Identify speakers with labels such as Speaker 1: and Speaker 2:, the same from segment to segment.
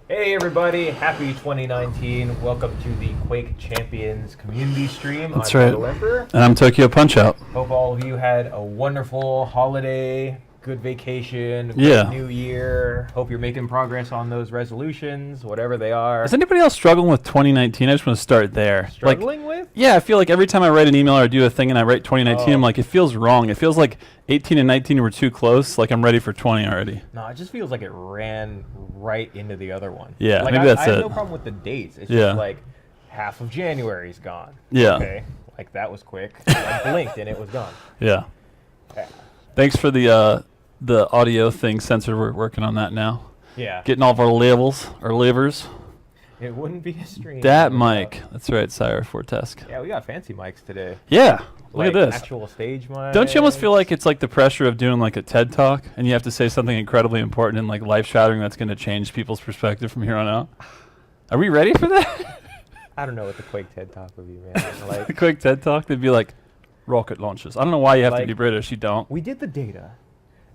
Speaker 1: Hey everybody, happy 2019. Welcome to the Quake Champions community stream.
Speaker 2: That's
Speaker 1: I'm
Speaker 2: right.
Speaker 1: Mikkel Emperor.
Speaker 2: And I'm Tokyo Punch-Out.
Speaker 1: Hope all of you had a wonderful holiday, good vacation, good
Speaker 2: Yeah.
Speaker 1: new year. Hope you're making progress on those resolutions, whatever they are.
Speaker 2: Is anybody else struggling with 2019? I just want to start there.
Speaker 1: Struggling with?
Speaker 2: Yeah, I feel like every time I write an email or do a thing and I write 2019,
Speaker 1: Oh.
Speaker 2: I'm like, it feels wrong. It feels like 18 and 19 were too close. Like I'm ready for 20 already.
Speaker 1: No, it just feels like it ran right into the other one.
Speaker 2: Yeah,
Speaker 1: like
Speaker 2: maybe that's
Speaker 1: I have
Speaker 2: it.
Speaker 1: no problem with the dates. It's
Speaker 2: Yeah.
Speaker 1: just like half of January's gone.
Speaker 2: Yeah.
Speaker 1: Okay, like that was quick. I blinked and it was gone.
Speaker 2: Yeah.
Speaker 1: Yeah.
Speaker 2: Thanks for the audio thing, Sensor. We're working on that now.
Speaker 1: Yeah.
Speaker 2: Getting all of our levels, our levers.
Speaker 1: It wouldn't be a stream.
Speaker 2: That
Speaker 1: without-
Speaker 2: mic. That's right, Sire Fortesque.
Speaker 1: Yeah, we got fancy mics today.
Speaker 2: Yeah. Look
Speaker 1: Like
Speaker 2: at this.
Speaker 1: actual stage mics.
Speaker 2: Don't you almost feel like it's like the pressure of doing like a TED Talk and you have to say something incredibly important and like life-shattering that's going to change people's perspective from here on out? Are we ready for that?
Speaker 1: I don't know what the Quake TED Talk would be, man.
Speaker 2: A
Speaker 1: Like,
Speaker 2: quick TED Talk, they'd be like, rocket launches. I don't know why you have to
Speaker 1: Like-
Speaker 2: be British. You don't.
Speaker 1: we did the data,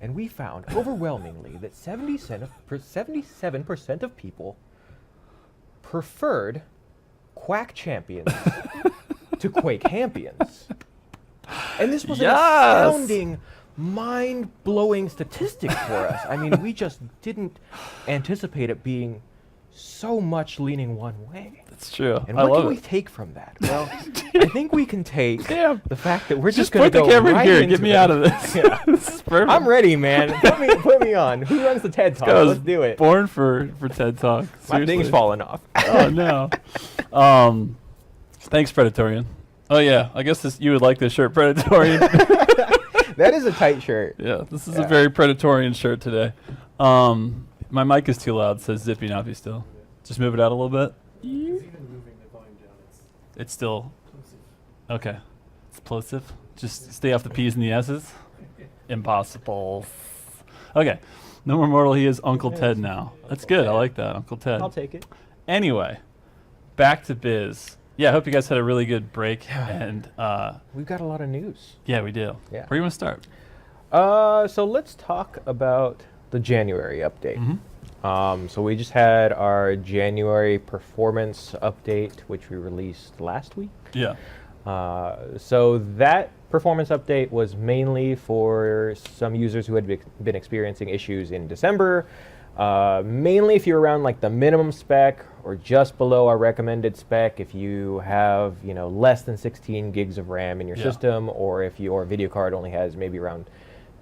Speaker 1: and we found overwhelmingly that 77% of people preferred Quack Champions to Quake Champions. And this was an
Speaker 2: Yes!
Speaker 1: astounding, mind-blowing statistic for us. I mean, we just didn't anticipate it being so much leaning one way.
Speaker 2: That's true.
Speaker 1: And
Speaker 2: I
Speaker 1: what
Speaker 2: love
Speaker 1: can we
Speaker 2: it.
Speaker 1: take from that? Well, I think we can take
Speaker 2: Damn.
Speaker 1: the fact that we're
Speaker 2: Just
Speaker 1: just going
Speaker 2: point
Speaker 1: to
Speaker 2: the
Speaker 1: go
Speaker 2: camera
Speaker 1: right
Speaker 2: here.
Speaker 1: into
Speaker 2: Get me
Speaker 1: it.
Speaker 2: out of this.
Speaker 1: Yeah.
Speaker 2: This is perfect.
Speaker 1: I'm ready, man. Put me on. Who runs the TED Talk?
Speaker 2: I was
Speaker 1: Let's do it.
Speaker 2: Born for TED Talk.
Speaker 1: My thing's
Speaker 2: Seriously.
Speaker 1: falling off.
Speaker 2: Oh no. Thanks, Predatorian. Oh yeah, I guess you would like this shirt, Predatorian.
Speaker 1: That is a tight shirt.
Speaker 2: Yeah, this is
Speaker 1: Yeah.
Speaker 2: a very Predatorian shirt today. My mic is too loud. It says zippy nappy still. Just move it out a little bit.
Speaker 3: It's even moving the volume down.
Speaker 2: It's still
Speaker 3: Inclusive.
Speaker 2: okay. It's plosive. Just stay off the P's and the S's. Impossible. Okay. No more mortal. He is Uncle Ted now. That's good. I like that, Uncle Ted.
Speaker 1: I'll take it.
Speaker 2: Anyway, back to biz. Yeah, I hope you guys had a really good break. And
Speaker 1: We've got a lot of news.
Speaker 2: yeah, we do.
Speaker 1: Yeah.
Speaker 2: Where do you want to start?
Speaker 1: So let's talk about the January update.
Speaker 2: Mm-hmm.
Speaker 1: So we just had our January performance update, which we released last week.
Speaker 2: Yeah.
Speaker 1: So that performance update was mainly for some users who had been experiencing issues in December. Mainly if you're around like the minimum spec or just below our recommended spec, if you have less than 16 gigs of RAM in your
Speaker 2: Yeah.
Speaker 1: system, or if your video card only has maybe around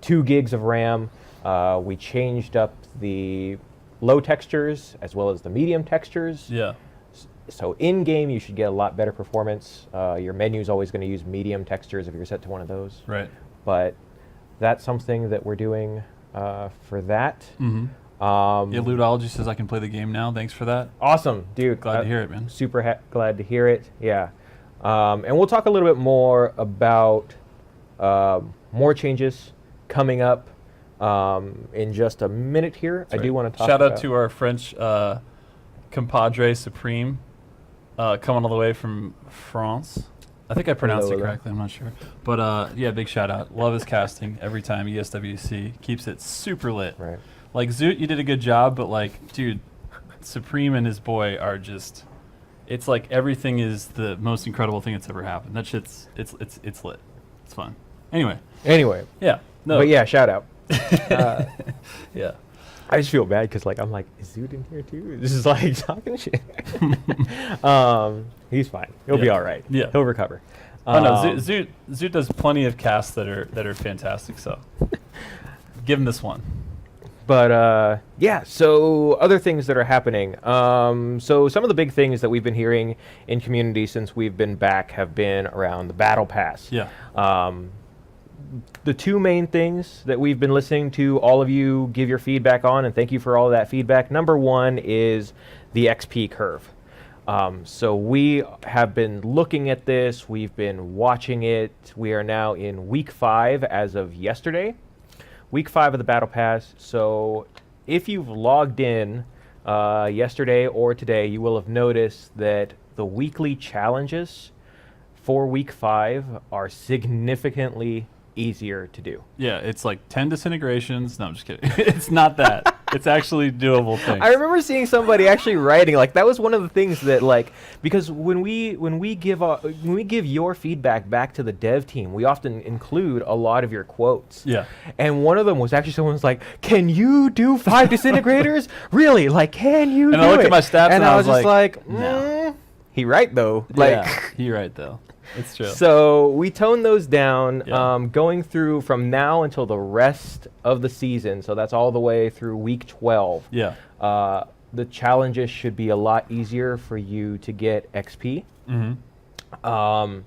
Speaker 1: 2 gigs of RAM. We changed up the low textures as well as the medium textures.
Speaker 2: Yeah.
Speaker 1: So in-game, you should get a lot better performance. Your menu is always going to use medium textures if you're set to one of those.
Speaker 2: Right.
Speaker 1: But that's something that we're doing for that.
Speaker 2: Mm-hmm. Yeah, Ludology says I can play the game now. Thanks for that.
Speaker 1: Awesome, dude.
Speaker 2: Glad to hear it, man.
Speaker 1: Super glad to hear it. Yeah. And we'll talk a little bit more about more changes coming up in just a minute here. I do want to talk
Speaker 2: Shout
Speaker 1: about...
Speaker 2: out to our French compadre Supreme coming all the way from France. I think I pronounced it
Speaker 1: hello.
Speaker 2: correctly. I'm not sure. But yeah, big shout out. Love his casting every time. ESWC keeps it super lit.
Speaker 1: Right.
Speaker 2: Like Zoot, you did a good job, but like, dude, Supreme and his boy are just. It's like everything is the most incredible thing that's ever happened. That shit's it's lit. It's fun. Anyway, yeah. No.
Speaker 1: But yeah, shout out.
Speaker 2: Yeah.
Speaker 1: I just feel bad because I'm like, is Zoot in here too? This is like talking shit. He's fine. He'll be
Speaker 2: Yeah.
Speaker 1: all right.
Speaker 2: Yeah.
Speaker 1: He'll recover.
Speaker 2: Oh no, Zoot does plenty of casts that are fantastic. So give him this one.
Speaker 1: But yeah, so other things that are happening. So some of the big things that we've been hearing in community since we've been back have been around the Battle Pass.
Speaker 2: Yeah.
Speaker 1: The two main things that we've been listening to all of you give your feedback on, and thank you for all of that feedback. Number one is the XP curve. So we have been looking at this. We've been watching it. We are now in week 5 as of yesterday. Week 5 of the Battle Pass. So if you've logged in yesterday or today, you will have noticed that the weekly challenges for week 5 are significantly easier to do.
Speaker 2: Yeah, it's like 10 disintegrations. No, I'm just kidding. It's not that. It's actually doable things.
Speaker 1: I remember seeing somebody actually writing like that was one of the things that like because when we give your feedback back to the dev team, we often include a lot of your quotes.
Speaker 2: Yeah.
Speaker 1: And one of them was actually someone was like, "Can you do 5 disintegrators? Really? Like, can you?"
Speaker 2: And
Speaker 1: do
Speaker 2: I looked
Speaker 1: it?
Speaker 2: at my stats and
Speaker 1: I
Speaker 2: I
Speaker 1: was
Speaker 2: was
Speaker 1: just
Speaker 2: like,
Speaker 1: like,
Speaker 2: no.
Speaker 1: He right though. Like,
Speaker 2: Yeah, you're right though. It's true.
Speaker 1: so we toned those down,
Speaker 2: Yeah.
Speaker 1: going through from now until the rest of the season. So that's all the way through week 12.
Speaker 2: Yeah.
Speaker 1: The challenges should be a lot easier for you to get XP.
Speaker 2: Mm-hmm.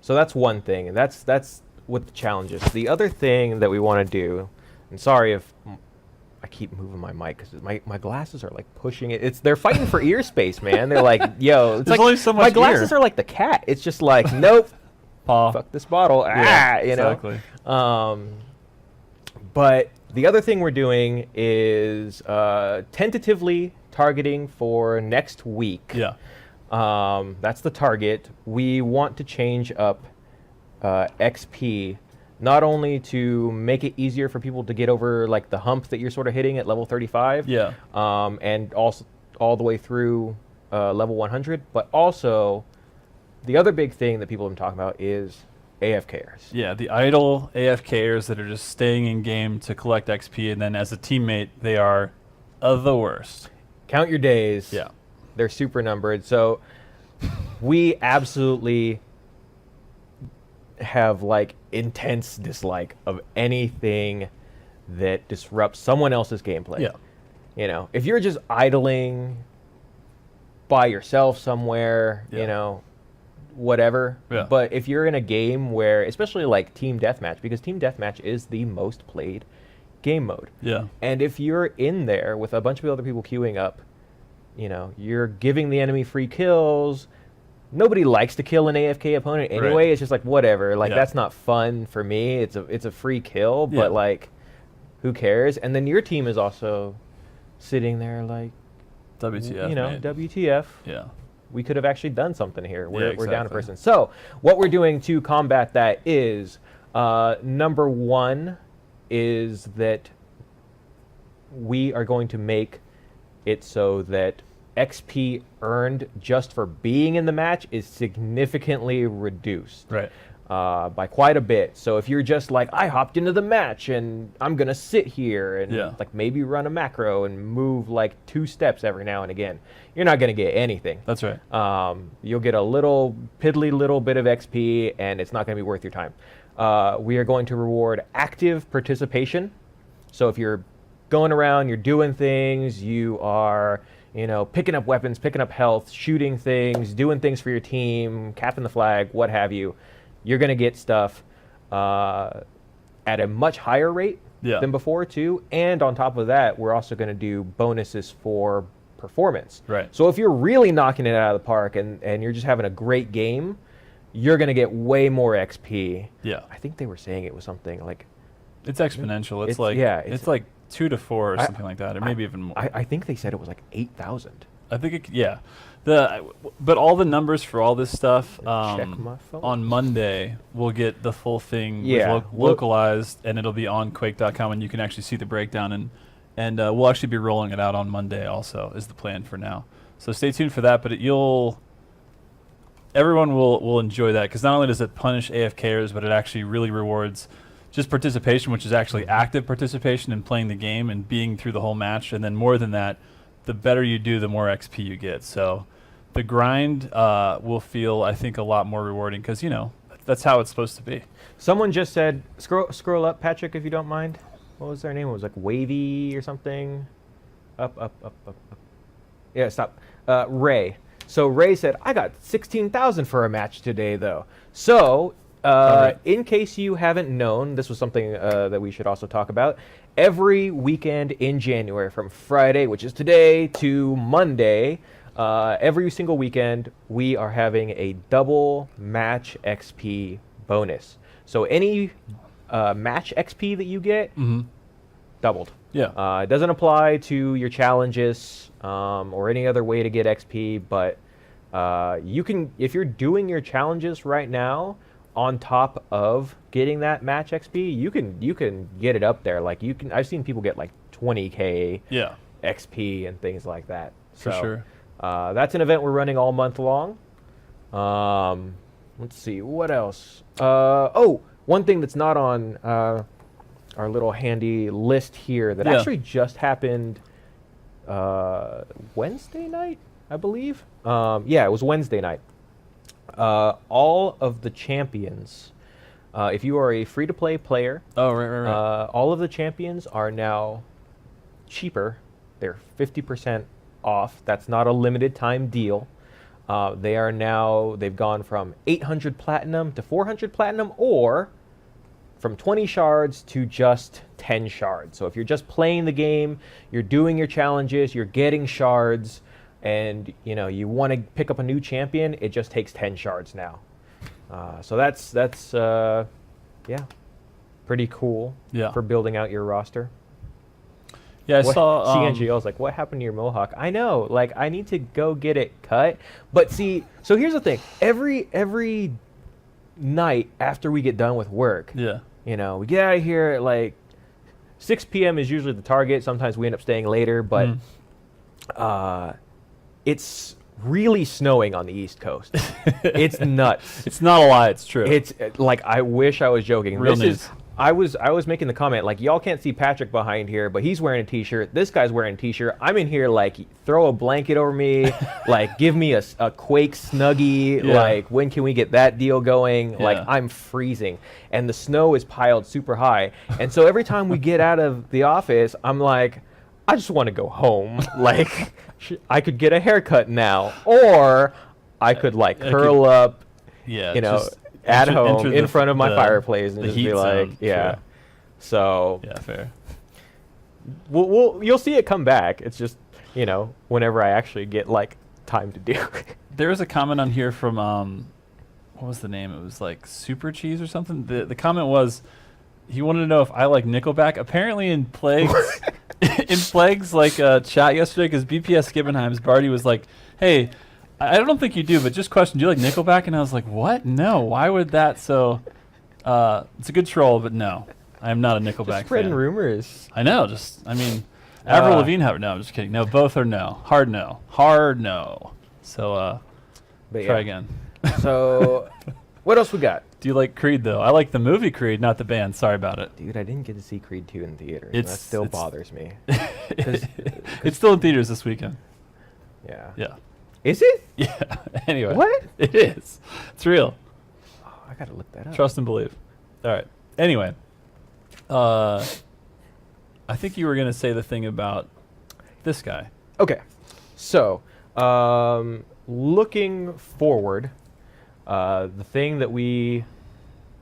Speaker 1: So that's one thing, and that's with the challenges. The other thing that we want to do, and sorry if I keep moving my mic because my glasses are like pushing it. They're fighting for ear space, man. They're like, yo, it's
Speaker 2: There's
Speaker 1: like
Speaker 2: only so much
Speaker 1: my glasses
Speaker 2: ear.
Speaker 1: are like the cat. It's just like, nope,
Speaker 2: Paw.
Speaker 1: fuck this bottle.
Speaker 2: Yeah,
Speaker 1: you know.
Speaker 2: exactly.
Speaker 1: But the other thing we're doing is tentatively targeting for next week.
Speaker 2: Yeah.
Speaker 1: That's the target. We want to change up XP, not only to make it easier for people to get over like the hump that you're sort of hitting at level 35,
Speaker 2: Yeah.
Speaker 1: and also all the way through level 100, but also the other big thing that people have been talking about is AFKers.
Speaker 2: Yeah, the idle AFKers that are just staying in game to collect XP, and then as a teammate, they are the worst.
Speaker 1: Count your days.
Speaker 2: Yeah.
Speaker 1: They're super numbered. So we absolutely have like intense dislike of anything that disrupts someone else's gameplay.
Speaker 2: Yeah.
Speaker 1: You know, if you're just idling by yourself somewhere,
Speaker 2: Yeah.
Speaker 1: you know, whatever.
Speaker 2: Yeah.
Speaker 1: But if you're in a game where, especially like Team Deathmatch, because Team Deathmatch is the most played game mode.
Speaker 2: Yeah.
Speaker 1: And if you're in there with a bunch of other people queuing up, you know, you're giving the enemy free kills. Nobody likes to kill an AFK opponent anyway.
Speaker 2: Right.
Speaker 1: It's just like whatever. Like
Speaker 2: Yeah.
Speaker 1: that's not fun for me. It's a free kill,
Speaker 2: Yeah.
Speaker 1: but like who cares? And then your team is also sitting there like
Speaker 2: WTF,
Speaker 1: you know,
Speaker 2: mate.
Speaker 1: WTF.
Speaker 2: Yeah.
Speaker 1: We could have actually done something here. We're down a
Speaker 2: exactly.
Speaker 1: person. So what we're doing to combat that is number one is that we are going to make it so that XP earned just for being in the match is significantly reduced.
Speaker 2: Right.
Speaker 1: By quite a bit. So if you're just like, I hopped into the match and I'm going to sit here and
Speaker 2: Yeah.
Speaker 1: like maybe run a macro and move like 2 steps every now and again, you're not going to get anything.
Speaker 2: That's right.
Speaker 1: You'll get a little piddly little bit of XP and it's not going to be worth your time. We are going to reward active participation. So if you're going around, you're doing things, you are, you know, picking up weapons, picking up health, shooting things, doing things for your team, capping the flag, what have you, you're going to get stuff at a much higher rate
Speaker 2: Yeah.
Speaker 1: than before too. And on top of that, we're also going to do bonuses for performance.
Speaker 2: Right.
Speaker 1: So if you're really knocking it out of the park and you're just having a great game, you're going to get way more XP.
Speaker 2: Yeah.
Speaker 1: I think they were saying it was something like,
Speaker 2: It's exponential. It's,
Speaker 1: It's-
Speaker 2: like
Speaker 1: yeah,
Speaker 2: it's,
Speaker 1: it's-
Speaker 2: like 2 to 4 or
Speaker 1: I-
Speaker 2: something like that, or maybe even more.
Speaker 1: I think they said it was like 8,000.
Speaker 2: I think it, yeah. But all the numbers for all this stuff
Speaker 1: Check my phone.
Speaker 2: on Monday we'll get the full thing
Speaker 1: Yeah,
Speaker 2: with localized, and it'll be on Quake.com, and you can actually see the breakdown, and we'll actually be rolling it out on Monday also is the plan for now. So stay tuned for that. But everyone will enjoy that, because not only does it punish AFKers, but it actually really rewards just participation, which is actually active participation in playing the game and being through the whole match. And then more than that, the better you do, the more XP you get. So the grind will feel, I think, a lot more rewarding, because, you know, that's how it's supposed to be.
Speaker 1: Someone just said, scroll up, Patrick, if you don't mind. What was their name? It was like Wavy or something. Up. Yeah, stop. Ray. So Ray said, I got 16,000 for a match today, though. So,
Speaker 2: right.
Speaker 1: in case you haven't known, this was something that we should also talk about. Every weekend in January, from Friday, which is today, to Monday, every single weekend, we are having a double match XP bonus. So any match XP that you get, doubled.
Speaker 2: Yeah.
Speaker 1: It doesn't apply to your challenges or any other way to get XP, but you can, if you're doing your challenges right now, on top of getting that match XP, you can get it up there. Like I've seen people get like 20K
Speaker 2: Yeah,
Speaker 1: XP and things like that.
Speaker 2: for
Speaker 1: So,
Speaker 2: sure.
Speaker 1: That's an event we're running all month long. Let's see, what else? One thing that's not on our little handy list here that
Speaker 2: Yeah.
Speaker 1: actually just happened Wednesday night, I believe. Yeah, it was Wednesday night. All of the champions, if you are a free-to-play player,
Speaker 2: Oh, right.
Speaker 1: all of the champions are now cheaper. They're 50% off. That's not a limited time deal. They've gone from 800 platinum to 400 platinum, or from 20 shards to just 10 shards. So if you're just playing the game, you're doing your challenges, you're getting shards, and you want to pick up a new champion, it just takes 10 shards now. So that's pretty cool
Speaker 2: Yeah.
Speaker 1: for building out your roster.
Speaker 2: Yeah, I saw.
Speaker 1: CNG, I was like, what happened to your mohawk? I know, like, I need to go get it cut. But see, so here's the thing. Every night after we get done with work,
Speaker 2: Yeah.
Speaker 1: we get out of here at like 6 p.m. is usually the target. Sometimes we end up staying later, but it's really snowing on the East Coast. It's nuts.
Speaker 2: It's not a lie. It's true.
Speaker 1: It's like, I wish I was joking.
Speaker 2: Real
Speaker 1: This
Speaker 2: news.
Speaker 1: is I was making the comment, like, y'all can't see Patrick behind here, but he's wearing a t-shirt. This guy's wearing a t-shirt. I'm in here, like, throw a blanket over me, like, give me a Quake Snuggie.
Speaker 2: Yeah.
Speaker 1: Like, when can we get that deal going? Like,
Speaker 2: Yeah.
Speaker 1: I'm freezing, and the snow is piled super high. And so every time we get out of the office, I'm like, I just want to go home. Like, I could get a haircut now, or I could, like, curl up,
Speaker 2: yeah.
Speaker 1: at home
Speaker 2: enter
Speaker 1: in front of my fireplace and
Speaker 2: the
Speaker 1: just
Speaker 2: heat
Speaker 1: be like,
Speaker 2: zone,
Speaker 1: yeah.
Speaker 2: sure.
Speaker 1: So
Speaker 2: Yeah, fair.
Speaker 1: you'll see it come back. It's just whenever I actually get like time to do.
Speaker 2: There was a comment on here from what was the name? It was like Super Cheese or something. The comment was he wanted to know if I like Nickelback. Apparently in Plague's like chat yesterday, because BPS Gibbenheim's Barty was like, hey, I don't think you do, but just question, do you like Nickelback? And I was like, what? No, why would that? So it's a good troll, but no, I am not a Nickelback
Speaker 1: Just spreading
Speaker 2: fan.
Speaker 1: rumors.
Speaker 2: I know, Avril Lavigne, no, I'm just kidding. No, both are no. Hard no. So
Speaker 1: But
Speaker 2: try
Speaker 1: yeah.
Speaker 2: again.
Speaker 1: So what else we got?
Speaker 2: Do you like Creed, though? I like the movie Creed, not the band. Sorry about it.
Speaker 1: Dude, I didn't get to see Creed 2 in theaters.
Speaker 2: It's-
Speaker 1: That still
Speaker 2: it's-
Speaker 1: bothers me.
Speaker 2: It's still in theaters this weekend.
Speaker 1: Yeah.
Speaker 2: Yeah.
Speaker 1: Is it?
Speaker 2: Yeah. Anyway.
Speaker 1: What?
Speaker 2: It is. It's real.
Speaker 1: Oh, I gotta look that up.
Speaker 2: Trust and believe. All right. Anyway. I think you were going to say the thing about this guy.
Speaker 1: Okay. So, looking forward, the thing that we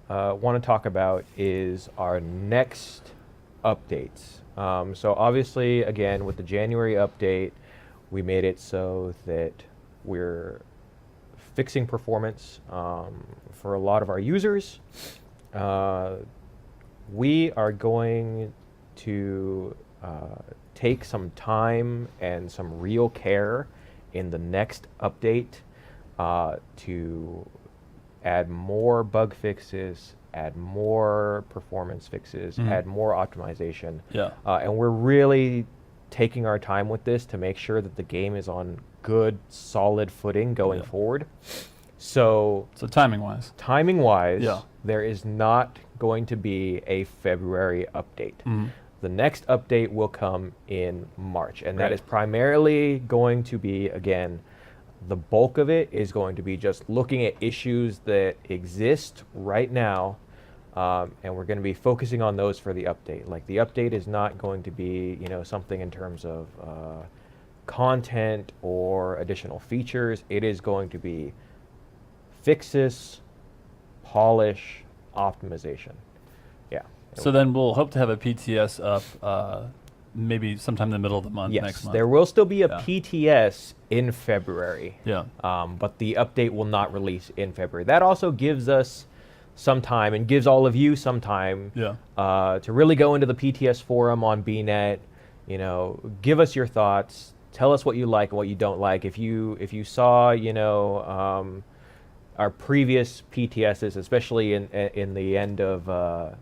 Speaker 1: want to talk about is our next updates. So obviously, again, with the January update, we made it so that we're fixing performance for a lot of our users. We are going to take some time and some real care in the next update to add more bug fixes, add more performance fixes, add more optimization.
Speaker 2: Yeah.
Speaker 1: And we're really taking our time with this to make sure that the game is on good, solid footing going forward. So
Speaker 2: timing-wise.
Speaker 1: timing-wise,
Speaker 2: Yeah.
Speaker 1: there is not going to be a February update. The next update will come in March, and that
Speaker 2: Right.
Speaker 1: is primarily going to be, again, the bulk of it is going to be just looking at issues that exist right now, and we're going to be focusing on those for the update. Like, the update is not going to be, something in terms of content or additional features. It is going to be fixes, polish, optimization. Yeah.
Speaker 2: So then we'll hope to have a PTS up maybe sometime in the middle of the month
Speaker 1: Yes,
Speaker 2: next month.
Speaker 1: there will still be a
Speaker 2: Yeah.
Speaker 1: PTS in February.
Speaker 2: Yeah.
Speaker 1: But the update will not release in February. That also gives us some time and gives all of you some time
Speaker 2: Yeah.
Speaker 1: to really go into the PTS forum on BNet. Give us your thoughts. Tell us what you like and what you don't like. If you saw, our previous PTSs, especially in the end of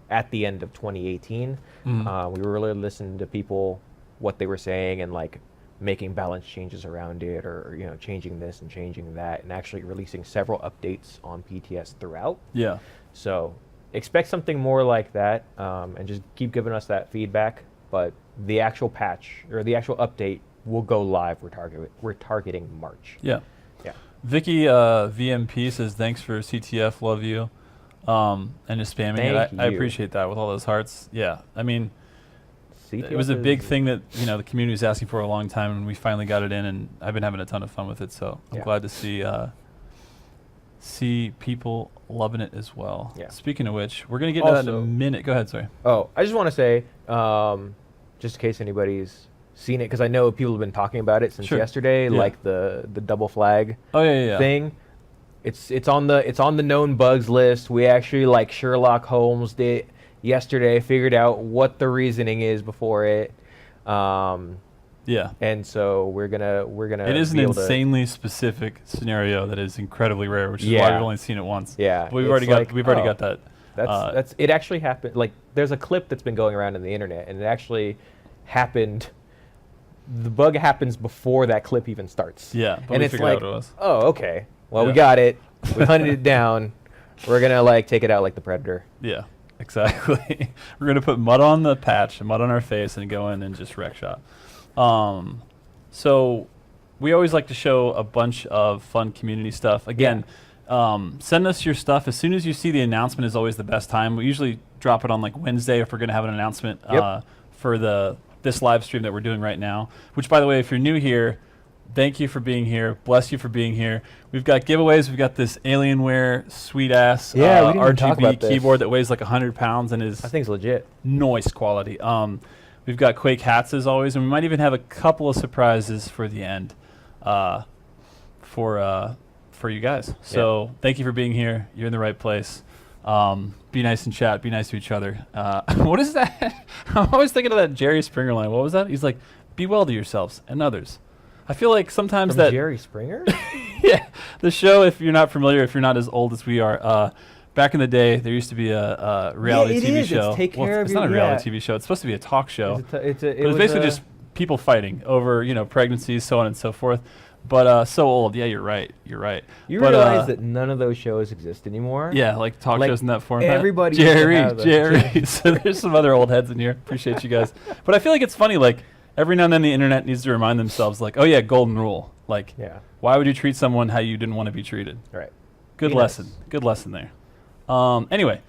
Speaker 1: at the end of 2018. We were really listening to people, what they were saying, and like making balance changes around it, or changing this and changing that, and actually releasing several updates on PTS throughout.
Speaker 2: Yeah.
Speaker 1: So expect something more like that, and just keep giving us that feedback. But the actual patch or the actual update will go live. We're targeting March.
Speaker 2: Yeah.
Speaker 1: Yeah.
Speaker 2: Vicky VMP says thanks for CTF, love you, and just spamming
Speaker 1: Thank
Speaker 2: it. I
Speaker 1: you.
Speaker 2: appreciate that with all those hearts. Yeah, I mean,
Speaker 1: CTF
Speaker 2: it was a big
Speaker 1: is-
Speaker 2: thing that the community was asking for a long time, and we finally got it in, and I've been having a ton of fun with it. So I'm
Speaker 1: Yeah.
Speaker 2: glad to see people loving it as well.
Speaker 1: Yeah.
Speaker 2: Speaking of which, we're gonna get into that in a
Speaker 1: Also-
Speaker 2: minute. Go ahead, sorry.
Speaker 1: Oh, I just want to say, just in case anybody's seen it, because I know people have been talking about it since
Speaker 2: Sure.
Speaker 1: yesterday,
Speaker 2: Yeah.
Speaker 1: like the double flag
Speaker 2: Oh yeah.
Speaker 1: thing. It's on the known bugs list. We actually, like Sherlock Holmes did yesterday, figured out what the reasoning is before it.
Speaker 2: Yeah.
Speaker 1: And so we're gonna
Speaker 2: It is an
Speaker 1: be able to-
Speaker 2: insanely specific scenario that is incredibly rare, which is why
Speaker 1: Yeah.
Speaker 2: we've only seen it once.
Speaker 1: Yeah,
Speaker 2: But we've
Speaker 1: it's
Speaker 2: already
Speaker 1: like,
Speaker 2: got that.
Speaker 1: That's it actually happened. Like, there's a clip that's been going around on the internet, and it actually happened. The bug happens before that clip even starts.
Speaker 2: Yeah, but
Speaker 1: and
Speaker 2: we
Speaker 1: it's
Speaker 2: figured out
Speaker 1: like,
Speaker 2: what it was.
Speaker 1: oh, okay. Well, we
Speaker 2: Yeah.
Speaker 1: got it. We hunted it down. We're gonna like take it out like the Predator.
Speaker 2: Yeah, exactly. We're gonna put mud on the patch, mud on our face, and go in and just wreck shop. So we always like to show a bunch of fun community stuff. Again, send us your stuff as soon as you see the announcement. Is always the best time. We usually drop it on like Wednesday if we're gonna have an announcement for this live stream that we're doing right now. Which, by the way, if you're new here, thank you for being here. Bless you for being here. We've got giveaways. We've got this Alienware sweet ass
Speaker 1: Yeah, we didn't even talk
Speaker 2: RGB
Speaker 1: about this.
Speaker 2: keyboard that weighs like 100 pounds and is
Speaker 1: I think it's legit.
Speaker 2: noise quality. We've got Quake hats as always, and we might even have a couple of surprises for the end for you guys. So thank you for being here. You're in the right place. Be nice in chat. Be nice to each other. What is that? I'm always thinking of that Jerry Springer line. What was that? He's like, be well to yourselves and others. I feel like sometimes
Speaker 1: From
Speaker 2: that
Speaker 1: Jerry Springer.
Speaker 2: yeah, the show, if you're not familiar, if you're not as old as we are, back in the day, there used to be a reality
Speaker 1: it
Speaker 2: TV
Speaker 1: is. It's
Speaker 2: show.
Speaker 1: Take Care of
Speaker 2: it's not a
Speaker 1: Your-
Speaker 2: reality
Speaker 1: yeah.
Speaker 2: TV show. It's supposed to be a talk show.
Speaker 1: It
Speaker 2: But
Speaker 1: was
Speaker 2: it's basically
Speaker 1: a-
Speaker 2: just people fighting over, pregnancies, so on and so forth. But so old. Yeah, you're right. You're right.
Speaker 1: You
Speaker 2: But,
Speaker 1: realize that none of those shows exist anymore.
Speaker 2: yeah, like talk
Speaker 1: Like,
Speaker 2: shows in that format.
Speaker 1: everybody used to
Speaker 2: Jerry,
Speaker 1: have them.
Speaker 2: Jerry. So there's some other old heads in here. Appreciate you guys. But I feel like it's funny. Like every now and then, the internet needs to remind themselves, like, oh yeah, golden rule. Like,
Speaker 1: Yeah.
Speaker 2: why would you treat someone how you didn't want to be treated?
Speaker 1: Right.
Speaker 2: Good
Speaker 1: Be
Speaker 2: lesson.
Speaker 1: nice.
Speaker 2: Good lesson there. Anyway,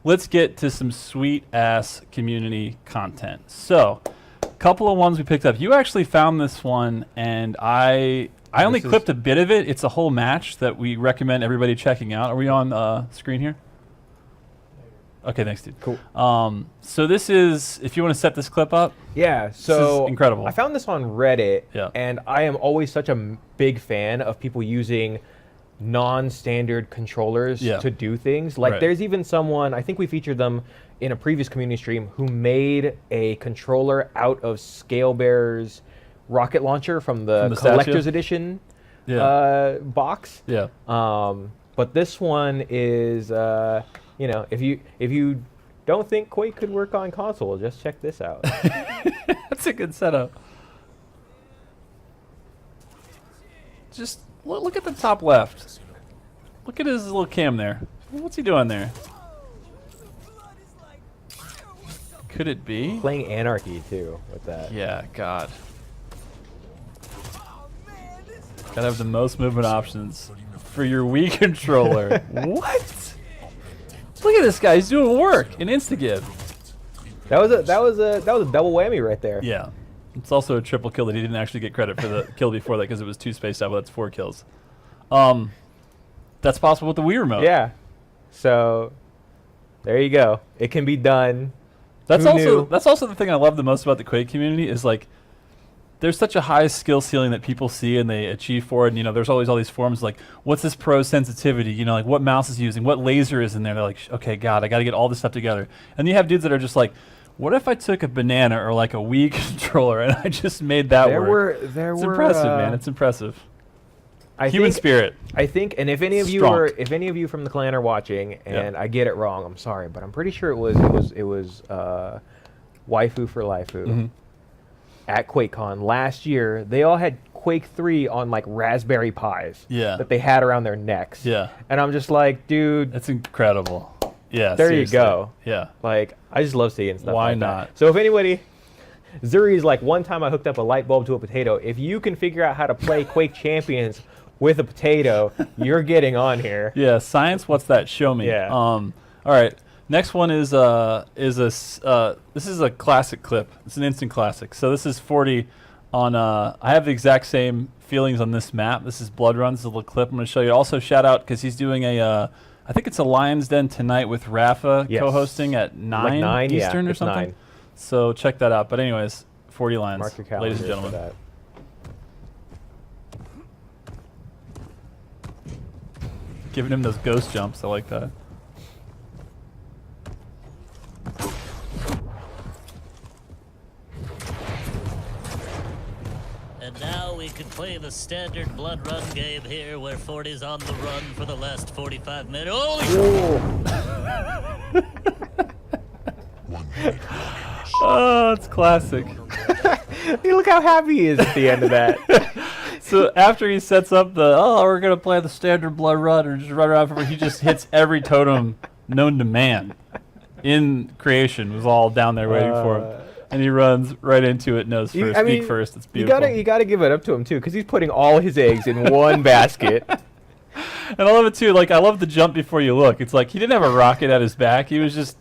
Speaker 2: let's get to some sweet ass community content. So, a couple of ones we picked up. You actually found this one, and I only
Speaker 1: This is-
Speaker 2: clipped a bit of it. It's a whole match that we recommend everybody checking out. Are we on screen here? Okay, thanks, dude.
Speaker 1: Cool.
Speaker 2: So this is, if you want to set this clip up.
Speaker 1: Yeah, so
Speaker 2: incredible.
Speaker 1: I found this on Reddit,
Speaker 2: Yeah.
Speaker 1: and I am always such a big fan of people using non-standard controllers
Speaker 2: Yeah.
Speaker 1: to do things. Like,
Speaker 2: Right.
Speaker 1: there's even someone, I think we featured them in a previous community stream, who made a controller out of Scalebear's rocket launcher from the,
Speaker 2: From the statue?
Speaker 1: collector's edition
Speaker 2: Yeah.
Speaker 1: box.
Speaker 2: Yeah.
Speaker 1: But this one is, if you don't think Quake could work on console, just check this out.
Speaker 2: That's a good setup. Just look at the top left. Look at his little cam there. What's he doing there? Could it be?
Speaker 1: Playing Anarchy too with that.
Speaker 2: Yeah, God. Gotta have the most movement options for your Wii controller. What? Look at this guy. He's doing work in Instagive.
Speaker 1: That was a double whammy right there.
Speaker 2: Yeah. It's also a triple kill that he didn't actually get credit for the kill before that because it was 2 spaced out, but that's 4 kills. That's possible with the Wii remote.
Speaker 1: Yeah. So there you go. It can be done.
Speaker 2: That's
Speaker 1: Who
Speaker 2: also
Speaker 1: knew?
Speaker 2: that's also the thing I love the most about the Quake community is like there's such a high skill ceiling that people see and they achieve for it. And, there's always all these forums like, what's this pro sensitivity? Like what mouse is using, what laser is in there. They're like, okay, God, I got to get all this stuff together. And you have dudes that are just like, what if I took a banana or like a Wii controller and I just made that work?
Speaker 1: There
Speaker 2: It's
Speaker 1: were
Speaker 2: impressive, man. It's impressive. Human spirit.
Speaker 1: I think, and if any of you
Speaker 2: Strong.
Speaker 1: are, if any of you from the clan are watching, and I get it wrong, I'm sorry, but I'm pretty sure it was Waifu for Lifu at QuakeCon last year. They all had Quake 3 on like Raspberry Pis that they had around their necks.
Speaker 2: Yeah.
Speaker 1: And I'm just like, dude,
Speaker 2: That's incredible. Yeah.
Speaker 1: there
Speaker 2: seriously.
Speaker 1: you go.
Speaker 2: Yeah.
Speaker 1: Like, I just love seeing stuff
Speaker 2: Why
Speaker 1: like
Speaker 2: not?
Speaker 1: that. So if anybody, Zuri's like, one time I hooked up a light bulb to a potato. If you can figure out how to play Quake Champions with a potato, you're getting on here.
Speaker 2: Yeah. Science. What's that? Show me.
Speaker 1: Yeah.
Speaker 2: All right. Next one is this is a classic clip. It's an instant classic. So this is 40 on. I have the exact same feelings on this map. This is Blood Runs. A little clip I'm going to show you. Also shout out because he's doing a. I think it's a Lion's Den tonight with Rafa co-hosting at 9,
Speaker 1: like
Speaker 2: Eastern or something.
Speaker 1: 9.
Speaker 2: So check that out. But anyways, 40 Lions,
Speaker 1: Mark your calendar
Speaker 2: ladies and gentlemen.
Speaker 1: for that.
Speaker 2: Giving him those ghost jumps. I like that.
Speaker 4: And now we can play the standard blood run game here where 40's on the run for the last 45 minutes. Holy
Speaker 2: Oh, it's classic.
Speaker 1: Hey, look how happy he is at the end of that.
Speaker 2: So after he sets up we're going to play the standard blood run or just run around for he just hits every totem known to man in creation was all down there waiting for him. And he runs right into it nose first, beak first. It's beautiful.
Speaker 1: You gotta give it up to him too, because he's putting all his eggs in one basket.
Speaker 2: And I love it too. Like I love the jump before you look. It's like he didn't have a rocket at his back. He was just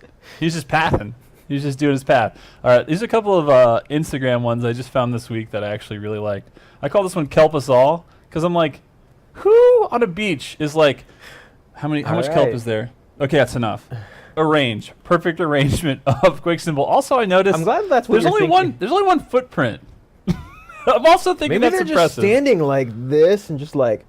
Speaker 2: pathing. He was just doing his path. All right, these are a couple of Instagram ones I just found this week that I actually really liked. I call this one Kelp Us All because I'm like, who on a beach is like, how much kelp is there? Okay, that's enough. Perfect arrangement of Quake symbol. Also, I noticed
Speaker 1: I'm glad that's what
Speaker 2: there's only one. There's only one footprint. I'm also thinking
Speaker 1: Maybe
Speaker 2: that's
Speaker 1: they're
Speaker 2: impressive.
Speaker 1: just standing like this and just like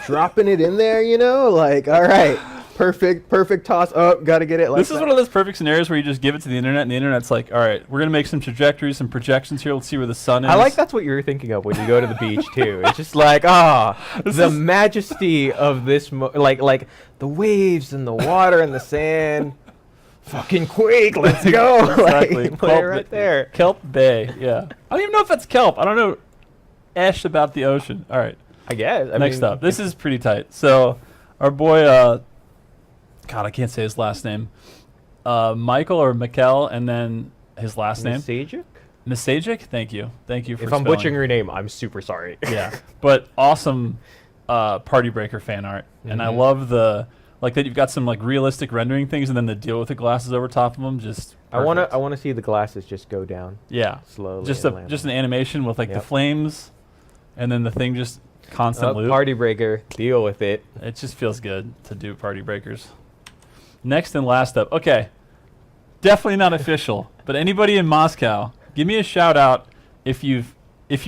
Speaker 1: dropping it in there, you know? Like, all right, perfect toss. Oh, gotta get it. Like
Speaker 2: This is one of those perfect scenarios where you just give it to the internet, and the internet's like, all right, we're gonna make some trajectories, some projections here. Let's see where the sun is.
Speaker 1: I like that's what you're thinking of when you go to the beach too. It's just like, the majesty of this, like the waves and the water and the sand. Fucking Quake, let's go!
Speaker 2: Exactly.
Speaker 1: Like, play it right there.
Speaker 2: Kelp Bay, yeah. I don't even know if that's kelp. I don't know ash about the ocean. All right.
Speaker 1: I guess.
Speaker 2: Next up. This is pretty tight. So, our boy, God, I can't say his last name. Mikkel or Mikkel, and then his last name. Misajic? Thank you. Thank you for
Speaker 1: If I'm
Speaker 2: spelling.
Speaker 1: butchering your name, I'm super sorry.
Speaker 2: Yeah. But awesome Party Breaker fan art. And I love that you've got some like realistic rendering things, and then the deal with the glasses over top of them. Just perfect.
Speaker 1: I wanna see the glasses just go down.
Speaker 2: Yeah,
Speaker 1: slowly.
Speaker 2: Just
Speaker 1: and land
Speaker 2: just an
Speaker 1: on.
Speaker 2: animation with like the flames, and then the thing just constant loop.
Speaker 1: Party breaker, deal with it.
Speaker 2: It just feels good to do Party Breakers. Next and last up. Okay, definitely not official, but anybody in Moscow, give me a shout out if you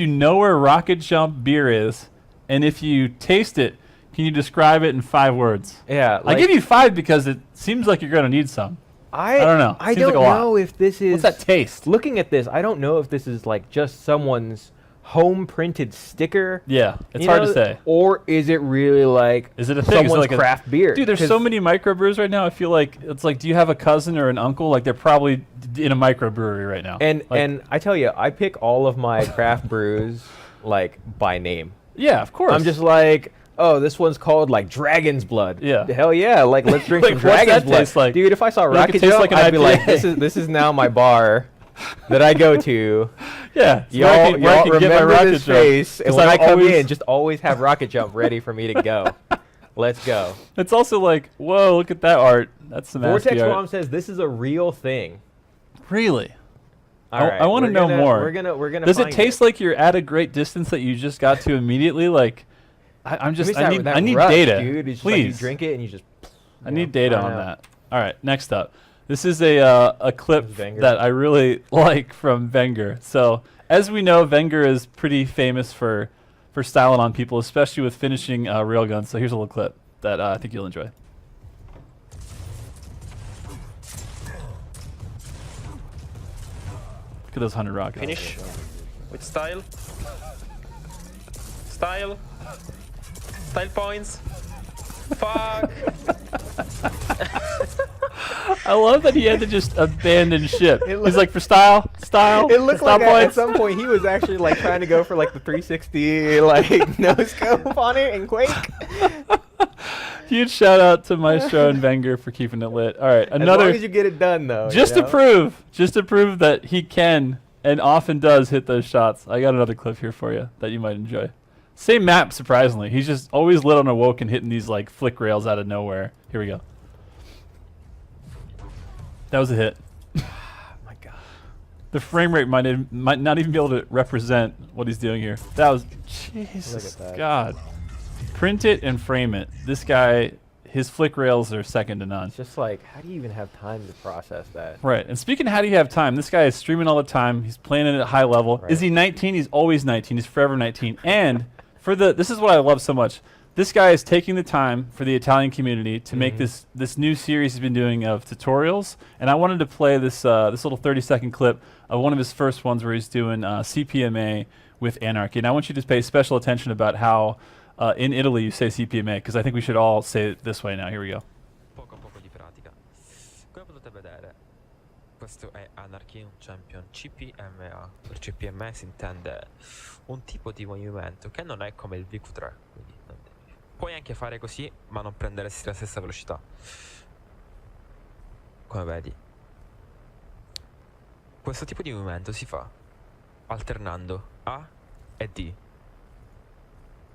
Speaker 2: know where Rocket Jump beer is, and if you taste it. Can you describe it in 5 words?
Speaker 1: Yeah,
Speaker 2: I give you 5 because it seems like you're going to need some.
Speaker 1: I
Speaker 2: don't know.
Speaker 1: I
Speaker 2: Seems
Speaker 1: don't
Speaker 2: like a lot.
Speaker 1: know if this is.
Speaker 2: What's that taste?
Speaker 1: Looking at this, I don't know if this is like just someone's home printed sticker.
Speaker 2: Yeah, it's
Speaker 1: you
Speaker 2: hard
Speaker 1: know,
Speaker 2: to say.
Speaker 1: Or is it really like
Speaker 2: Is it a thing? Is it
Speaker 1: someone's
Speaker 2: like
Speaker 1: craft beer?
Speaker 2: Dude, there's so many microbrews right now. I feel like it's like, do you have a cousin or an uncle? Like they're probably in a microbrewery right now.
Speaker 1: And
Speaker 2: like,
Speaker 1: and I tell you, I pick all of my craft brews like by name.
Speaker 2: yeah, of course.
Speaker 1: I'm just like, oh, this one's called like Dragon's Blood.
Speaker 2: Yeah.
Speaker 1: Hell yeah, like let's drink
Speaker 2: Like,
Speaker 1: some
Speaker 2: what's
Speaker 1: Dragon's
Speaker 2: that
Speaker 1: Blood.
Speaker 2: taste like?
Speaker 1: Dude, if I saw
Speaker 2: Like, it
Speaker 1: Rocket
Speaker 2: tastes
Speaker 1: Jump,
Speaker 2: like an
Speaker 1: I'd be like,
Speaker 2: IPA.
Speaker 1: this is now my bar that I go to.
Speaker 2: yeah, it's
Speaker 1: Y'all,
Speaker 2: where I can
Speaker 1: y'all
Speaker 2: get my
Speaker 1: remember
Speaker 2: Rocket
Speaker 1: this
Speaker 2: Jump.
Speaker 1: face, and
Speaker 2: 'Cause
Speaker 1: when
Speaker 2: I've
Speaker 1: I come
Speaker 2: always-
Speaker 1: in, just always have Rocket Jump ready for me to go. Let's go.
Speaker 2: It's also like, whoa, look at that art. That's some
Speaker 1: Vortex
Speaker 2: art.
Speaker 1: Mom says this is a real thing.
Speaker 2: Really?
Speaker 1: All right,
Speaker 2: I want to
Speaker 1: we're
Speaker 2: know
Speaker 1: gonna-
Speaker 2: more.
Speaker 1: We're gonna.
Speaker 2: Does it
Speaker 1: find
Speaker 2: taste like you're at a great distance that you just got to immediately? Like, I'm just,
Speaker 1: Give me
Speaker 2: I
Speaker 1: that
Speaker 2: need
Speaker 1: rush,
Speaker 2: data,
Speaker 1: dude. It's just like you
Speaker 2: please.
Speaker 1: drink it and you just.
Speaker 2: I need data on that. All right, next up. This is a clip
Speaker 1: This is Venga.
Speaker 2: that I really like from Venga. So, as we know, Venga is pretty famous for styling on people, especially with finishing railguns. So here's a little clip that I think you'll enjoy. Look at those 100 rockets.
Speaker 5: Finish with style. Style. Style points. Fuck.
Speaker 2: I love that he had to just abandon ship.
Speaker 1: It
Speaker 2: He's like, for style.
Speaker 1: It looked
Speaker 2: style
Speaker 1: like at
Speaker 2: points.
Speaker 1: some point he was actually like trying to go for like the 360 like no scope on it in Quake.
Speaker 2: Huge shout out to Maestro and Venga for keeping it lit. All right,
Speaker 1: As
Speaker 2: another.
Speaker 1: long as you get it done though.
Speaker 2: Just
Speaker 1: you
Speaker 2: to
Speaker 1: know?
Speaker 2: prove that he can and often does hit those shots. I got another clip here for you that you might enjoy. Same map, surprisingly. He's just always lit on a woke and hitting these like flick rails out of nowhere. Here we go. That was a hit.
Speaker 1: Oh my god.
Speaker 2: The frame rate might not even be able to represent what he's doing here. That was Jesus
Speaker 1: that.
Speaker 2: God. Print it and frame it. This guy, his flick rails are second to none.
Speaker 1: It's just like, how do you even have time to process that?
Speaker 2: Right. And speaking of how do you have time, this guy is streaming all the time. He's playing it at a high level.
Speaker 1: Right.
Speaker 2: Is he 19? He's always 19. He's forever 19. And this is what I love so much. This guy is taking the time for the Italian community to make this new series he's been doing of tutorials. And I wanted to play this this little 30-second clip of one of his first ones where he's doing CPMA with Anarchy. And I want you to pay special attention about how in Italy you say CPMA, because I think we should all say it this way now. Here we go.
Speaker 5: Poco di pratica. Come potete vedere, questo è Anarchy, un champion CPMA. Per CPMA si intende un tipo di movimento che non è come il VQ3. Quindi puoi anche fare così, ma non prenderesti la stessa velocità. Come vedi, questo tipo di movimento si fa alternando A e D.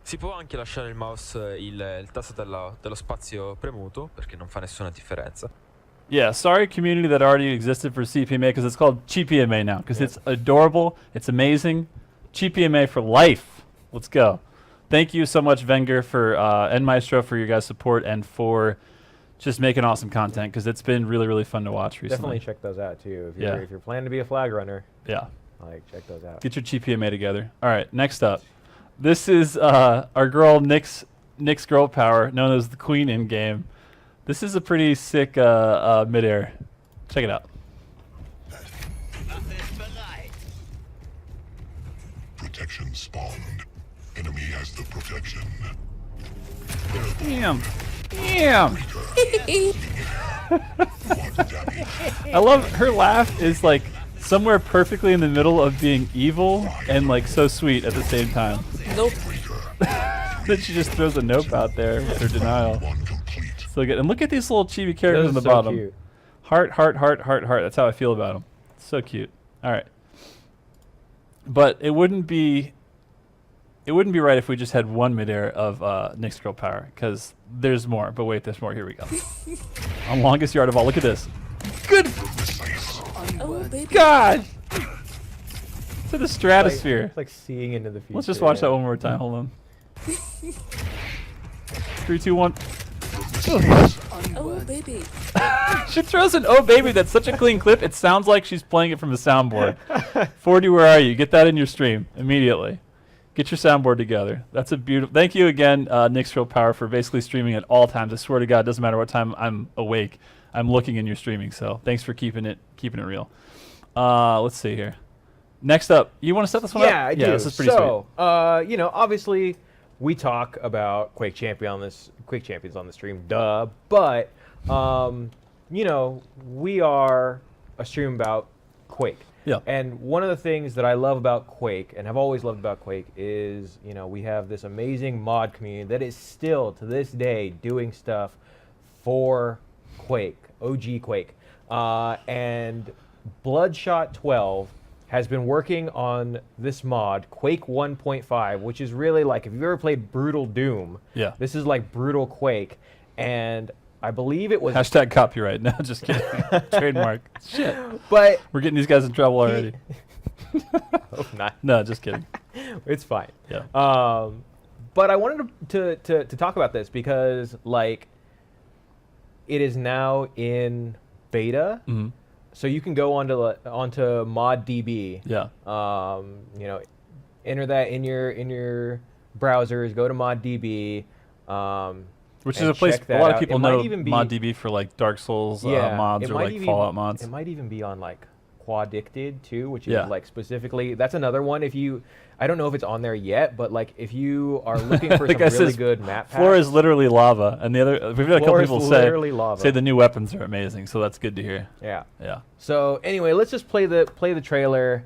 Speaker 5: Si può anche lasciare il mouse, il tasto dello spazio premuto, perché non fa nessuna differenza.
Speaker 2: Yeah, sorry community that already existed for CPMA, because it's called CPMA now, because it's adorable, it's amazing. CPMA for life. Let's go. Thank you so much, Venga, and Maestro, for your guys' support and for just making awesome content, because it's been really, really fun to watch recently.
Speaker 1: Definitely check those out too.
Speaker 2: Yeah.
Speaker 1: If you're planning to be a flag runner,
Speaker 2: Yeah.
Speaker 1: like check those out.
Speaker 2: Get your GPMA together. All right, next up. This is our girl Nyx Girl Power, known as the Queen in game. This is a pretty sick midair. Check it out.
Speaker 6: Protection spawned. Enemy has the protection.
Speaker 2: Damn. Damn.
Speaker 6: What damage?
Speaker 2: I love her laugh is like somewhere perfectly in the middle of being evil and like so sweet at the same time.
Speaker 7: Nope.
Speaker 2: Then she just throws a nope out there with her denial.
Speaker 6: One complete.
Speaker 2: So good. And look at these little chibi characters
Speaker 1: Those
Speaker 2: on the
Speaker 1: are so
Speaker 2: bottom.
Speaker 1: cute.
Speaker 2: Heart, heart, heart, heart, heart. That's how I feel about them. So cute. All right. But it wouldn't be right if we just had one midair of Nyx Girl Power, because there's more. But wait, there's more. Here we go. On longest yard of all. Look at this. Good
Speaker 7: Oh, baby.
Speaker 2: God! To the stratosphere.
Speaker 1: It's like seeing into the future.
Speaker 2: Let's just watch that one more time. Hold on. 3, 2, 1.
Speaker 7: Oh, baby.
Speaker 2: She throws an "Oh baby" that's such a clean clip. It sounds like she's playing it from a soundboard. 40, where are you? Get that in your stream immediately. Get your soundboard together. That's a beautiful. Thank you again, Nyx Girl Power, for basically streaming at all times. I swear to God, it doesn't matter what time I'm awake, I'm looking in your streaming. So thanks for keeping it real. Let's see here. Next up, you want to set this one up?
Speaker 1: Yeah, I do.
Speaker 2: Yeah, this is pretty sweet.
Speaker 1: Obviously, we talk about Quake Champions on the stream, duh. But, we are a stream about Quake.
Speaker 2: Yeah.
Speaker 1: And one of the things that I love about Quake, and have always loved about Quake, is, we have this amazing mod community that is still, to this day, doing stuff for Quake, OG Quake. And Bloodshot 12 has been working on this mod, Quake 1.5, which is really like, if you've ever played Brutal Doom,
Speaker 2: Yeah.
Speaker 1: this is like Brutal Quake. And I believe it was...
Speaker 2: Hashtag copyright. No, just kidding. Trademark. Shit.
Speaker 1: But...
Speaker 2: We're getting these guys in trouble already.
Speaker 1: Hope not.
Speaker 2: No, just kidding.
Speaker 1: It's fine.
Speaker 2: Yeah.
Speaker 1: But I wanted to talk about this because, like, it is now in beta.
Speaker 2: Mhm.
Speaker 1: So you can go onto ModDB.
Speaker 2: Yeah.
Speaker 1: Enter that in your browsers. Go to ModDB.
Speaker 2: Which is
Speaker 1: and
Speaker 2: a place
Speaker 1: check
Speaker 2: a
Speaker 1: that
Speaker 2: lot of
Speaker 1: out.
Speaker 2: people
Speaker 1: It might
Speaker 2: know
Speaker 1: even be-
Speaker 2: ModDB for like Dark Souls
Speaker 1: Yeah,
Speaker 2: mods
Speaker 1: it
Speaker 2: or
Speaker 1: might
Speaker 2: like
Speaker 1: even-
Speaker 2: Fallout mods.
Speaker 1: It might even be on like Quadicted too, which is
Speaker 2: Yeah.
Speaker 1: like specifically. That's another one. If you, I don't know if it's on there yet, but like if you are looking for
Speaker 2: The
Speaker 1: some
Speaker 2: guy
Speaker 1: really
Speaker 2: says,
Speaker 1: good map
Speaker 2: Floor
Speaker 1: packs,
Speaker 2: is literally lava, and the other we've had a couple
Speaker 1: Floor is
Speaker 2: people
Speaker 1: literally lava.
Speaker 2: say the new weapons are amazing, so that's good to hear.
Speaker 1: yeah.
Speaker 2: Yeah.
Speaker 1: So anyway, let's just play the trailer.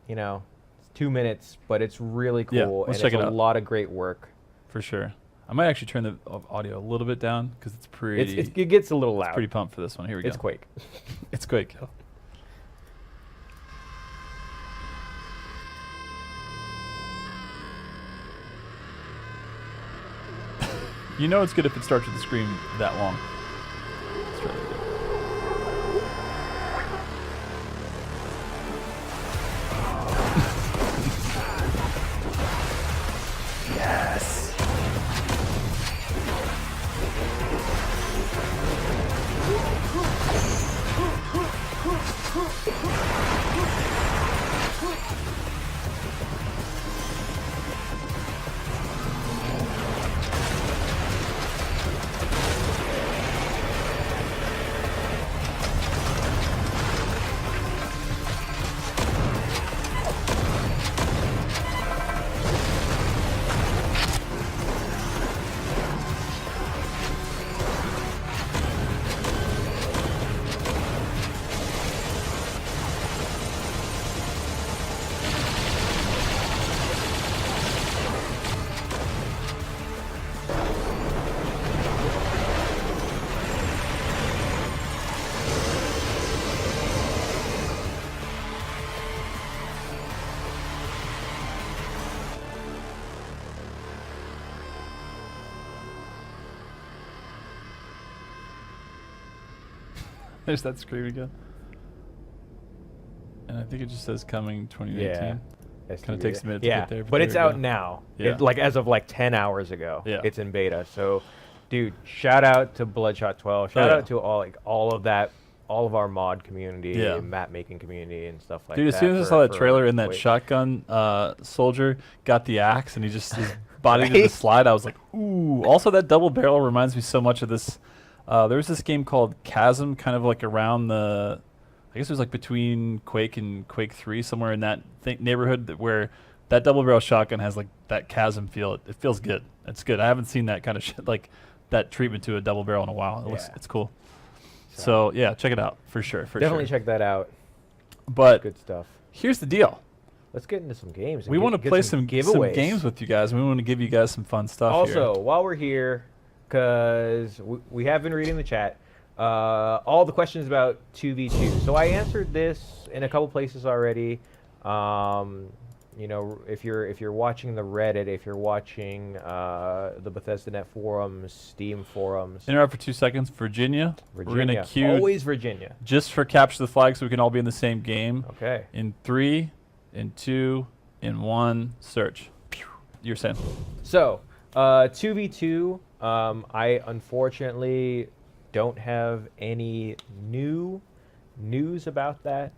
Speaker 1: You know, it's 2 minutes, but it's really cool,
Speaker 2: Yeah,
Speaker 1: and
Speaker 2: let's
Speaker 1: it's
Speaker 2: check it
Speaker 1: a
Speaker 2: out.
Speaker 1: lot of great work.
Speaker 2: For sure. I might actually turn the audio a little bit down because it's pretty.
Speaker 1: It gets a little loud.
Speaker 2: pretty pumped for this one. Here we go.
Speaker 1: It's Quake.
Speaker 2: It's Quake. You know it's good if it starts with the screen that long. Let's try that again. Yes. There's that screen again. And I think it just says coming 2018.
Speaker 1: Yeah.
Speaker 2: Kind of takes a minute to
Speaker 1: Yeah,
Speaker 2: get there.
Speaker 1: but it's
Speaker 2: there we
Speaker 1: out
Speaker 2: go.
Speaker 1: now.
Speaker 2: Yeah.
Speaker 1: Like as of like 10 hours ago.
Speaker 2: Yeah.
Speaker 1: It's in beta. So, dude, shout out to Bloodshot 12. Shout
Speaker 2: yeah.
Speaker 1: out to all of that, all of our mod community,
Speaker 2: Yeah.
Speaker 1: map making community, and stuff like
Speaker 2: Dude,
Speaker 1: that.
Speaker 2: as soon as I saw that trailer and that shotgun soldier got the axe and he just his body did the
Speaker 1: Right?
Speaker 2: slide, I was like, ooh. Also, that double barrel reminds me so much of this. There was this game called Chasm, kind of like around the, I guess it was like between Quake and Quake 3, somewhere in that neighborhood where that double barrel shotgun has like that Chasm feel. It feels good. It's good. I haven't seen that kind of shit, like that treatment to a double barrel in a while. It's cool. So yeah, check it out for sure.
Speaker 1: Definitely check that out.
Speaker 2: But
Speaker 1: Good stuff.
Speaker 2: here's the deal.
Speaker 1: Let's get into some games.
Speaker 2: We want to play some
Speaker 1: giveaways.
Speaker 2: games with you guys. We want to give you guys some fun stuff
Speaker 1: Also,
Speaker 2: here.
Speaker 1: while we're here, because we have been reading the chat, all the questions about 2v2. So I answered this in a couple places already. You know, if you're watching the Reddit, if you're watching the Bethesda.net forums, Steam forums,
Speaker 2: Interrupt for 2 seconds. Virginia. We're going to queue
Speaker 1: always Virginia.
Speaker 2: just for Capture the Flag so we can all be in the same game.
Speaker 1: Okay.
Speaker 2: In 3, in 2, in 1, search. Pew. You're saying?
Speaker 1: So 2v2. I unfortunately don't have any new news about that.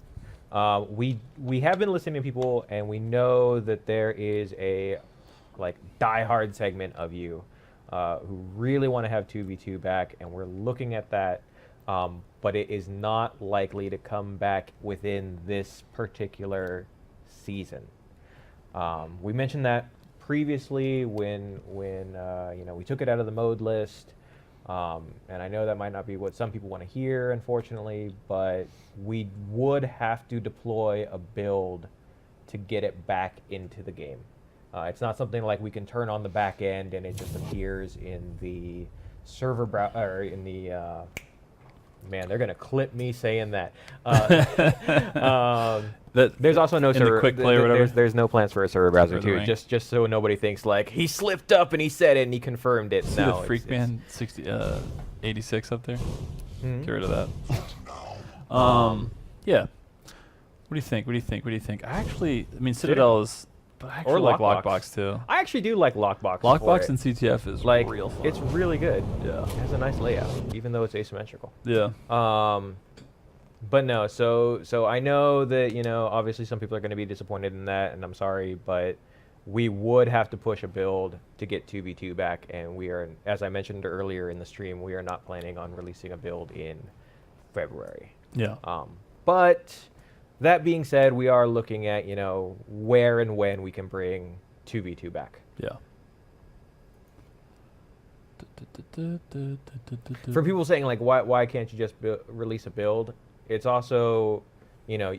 Speaker 1: We have been listening to people, and we know that there is a like diehard segment of you who really want to have 2v2 back, and we're looking at that. But it is not likely to come back within this particular season. We mentioned that previously when you know, we took it out of the mode list. And I know that might not be what some people want to hear, unfortunately, but we would have to deploy a build to get it back into the game. It's not something like we can turn on the back end and it just appears in the server or in the man, they're gonna clip me saying that. There's also no
Speaker 2: in the
Speaker 1: server.
Speaker 2: quick play or whatever?
Speaker 1: There's no plans for a server browser
Speaker 2: For the
Speaker 1: too.
Speaker 2: rank.
Speaker 1: Just so nobody thinks like he slipped up and he said it and he confirmed it.
Speaker 2: See
Speaker 1: No,
Speaker 2: the Freak Man 86 up there?
Speaker 1: Mhm.
Speaker 2: Get rid of that.
Speaker 6: Now,
Speaker 2: Yeah. What do you think? I mean, Citadel is, but I actually like
Speaker 1: Lockbox.
Speaker 2: Lockbox too.
Speaker 1: I actually do like Lockbox. for
Speaker 2: Lockbox
Speaker 1: it.
Speaker 2: and CTF is
Speaker 1: like
Speaker 2: real fun.
Speaker 1: it's really good.
Speaker 2: Yeah.
Speaker 1: It has a nice layout, even though it's asymmetrical.
Speaker 2: Yeah.
Speaker 1: But no, so I know that, you know, obviously some people are going to be disappointed in that, and I'm sorry, but we would have to push a build to get 2v2 back, and we are, as I mentioned earlier in the stream, we are not planning on releasing a build in February.
Speaker 2: Yeah.
Speaker 1: But that being said, we are looking at, you know, where and when we can bring 2v2 back.
Speaker 2: Yeah.
Speaker 1: For people saying, like, why can't you just release a build? It's also, you know,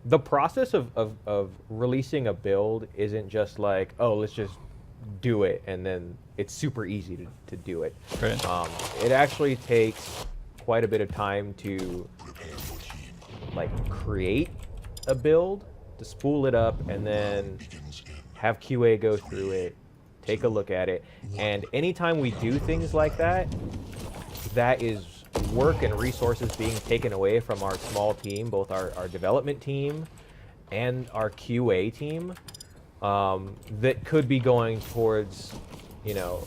Speaker 1: the process of releasing a build isn't just like, oh, let's just do it, and then it's super easy to do it.
Speaker 2: Right.
Speaker 1: It actually takes quite a bit of time to, like, create a build, to spool it up, and then have QA go through it, take a look at it. And anytime we do things like that, that is work and resources being taken away from our small team, both our development team and our QA team, that could be going towards, you know,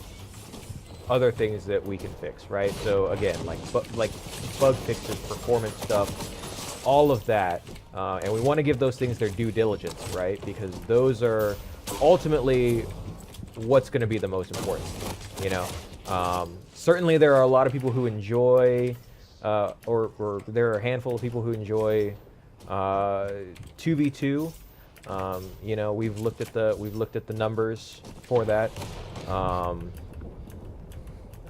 Speaker 1: other things that we can fix, right? So again, like bug fixes, performance stuff, all of that, and we want to give those things their due diligence, right? Because those are ultimately what's going to be the most important, you know. Certainly there are a lot of people who enjoy, or there are a handful of people who enjoy 2v2. You know, we've looked at the numbers for that. I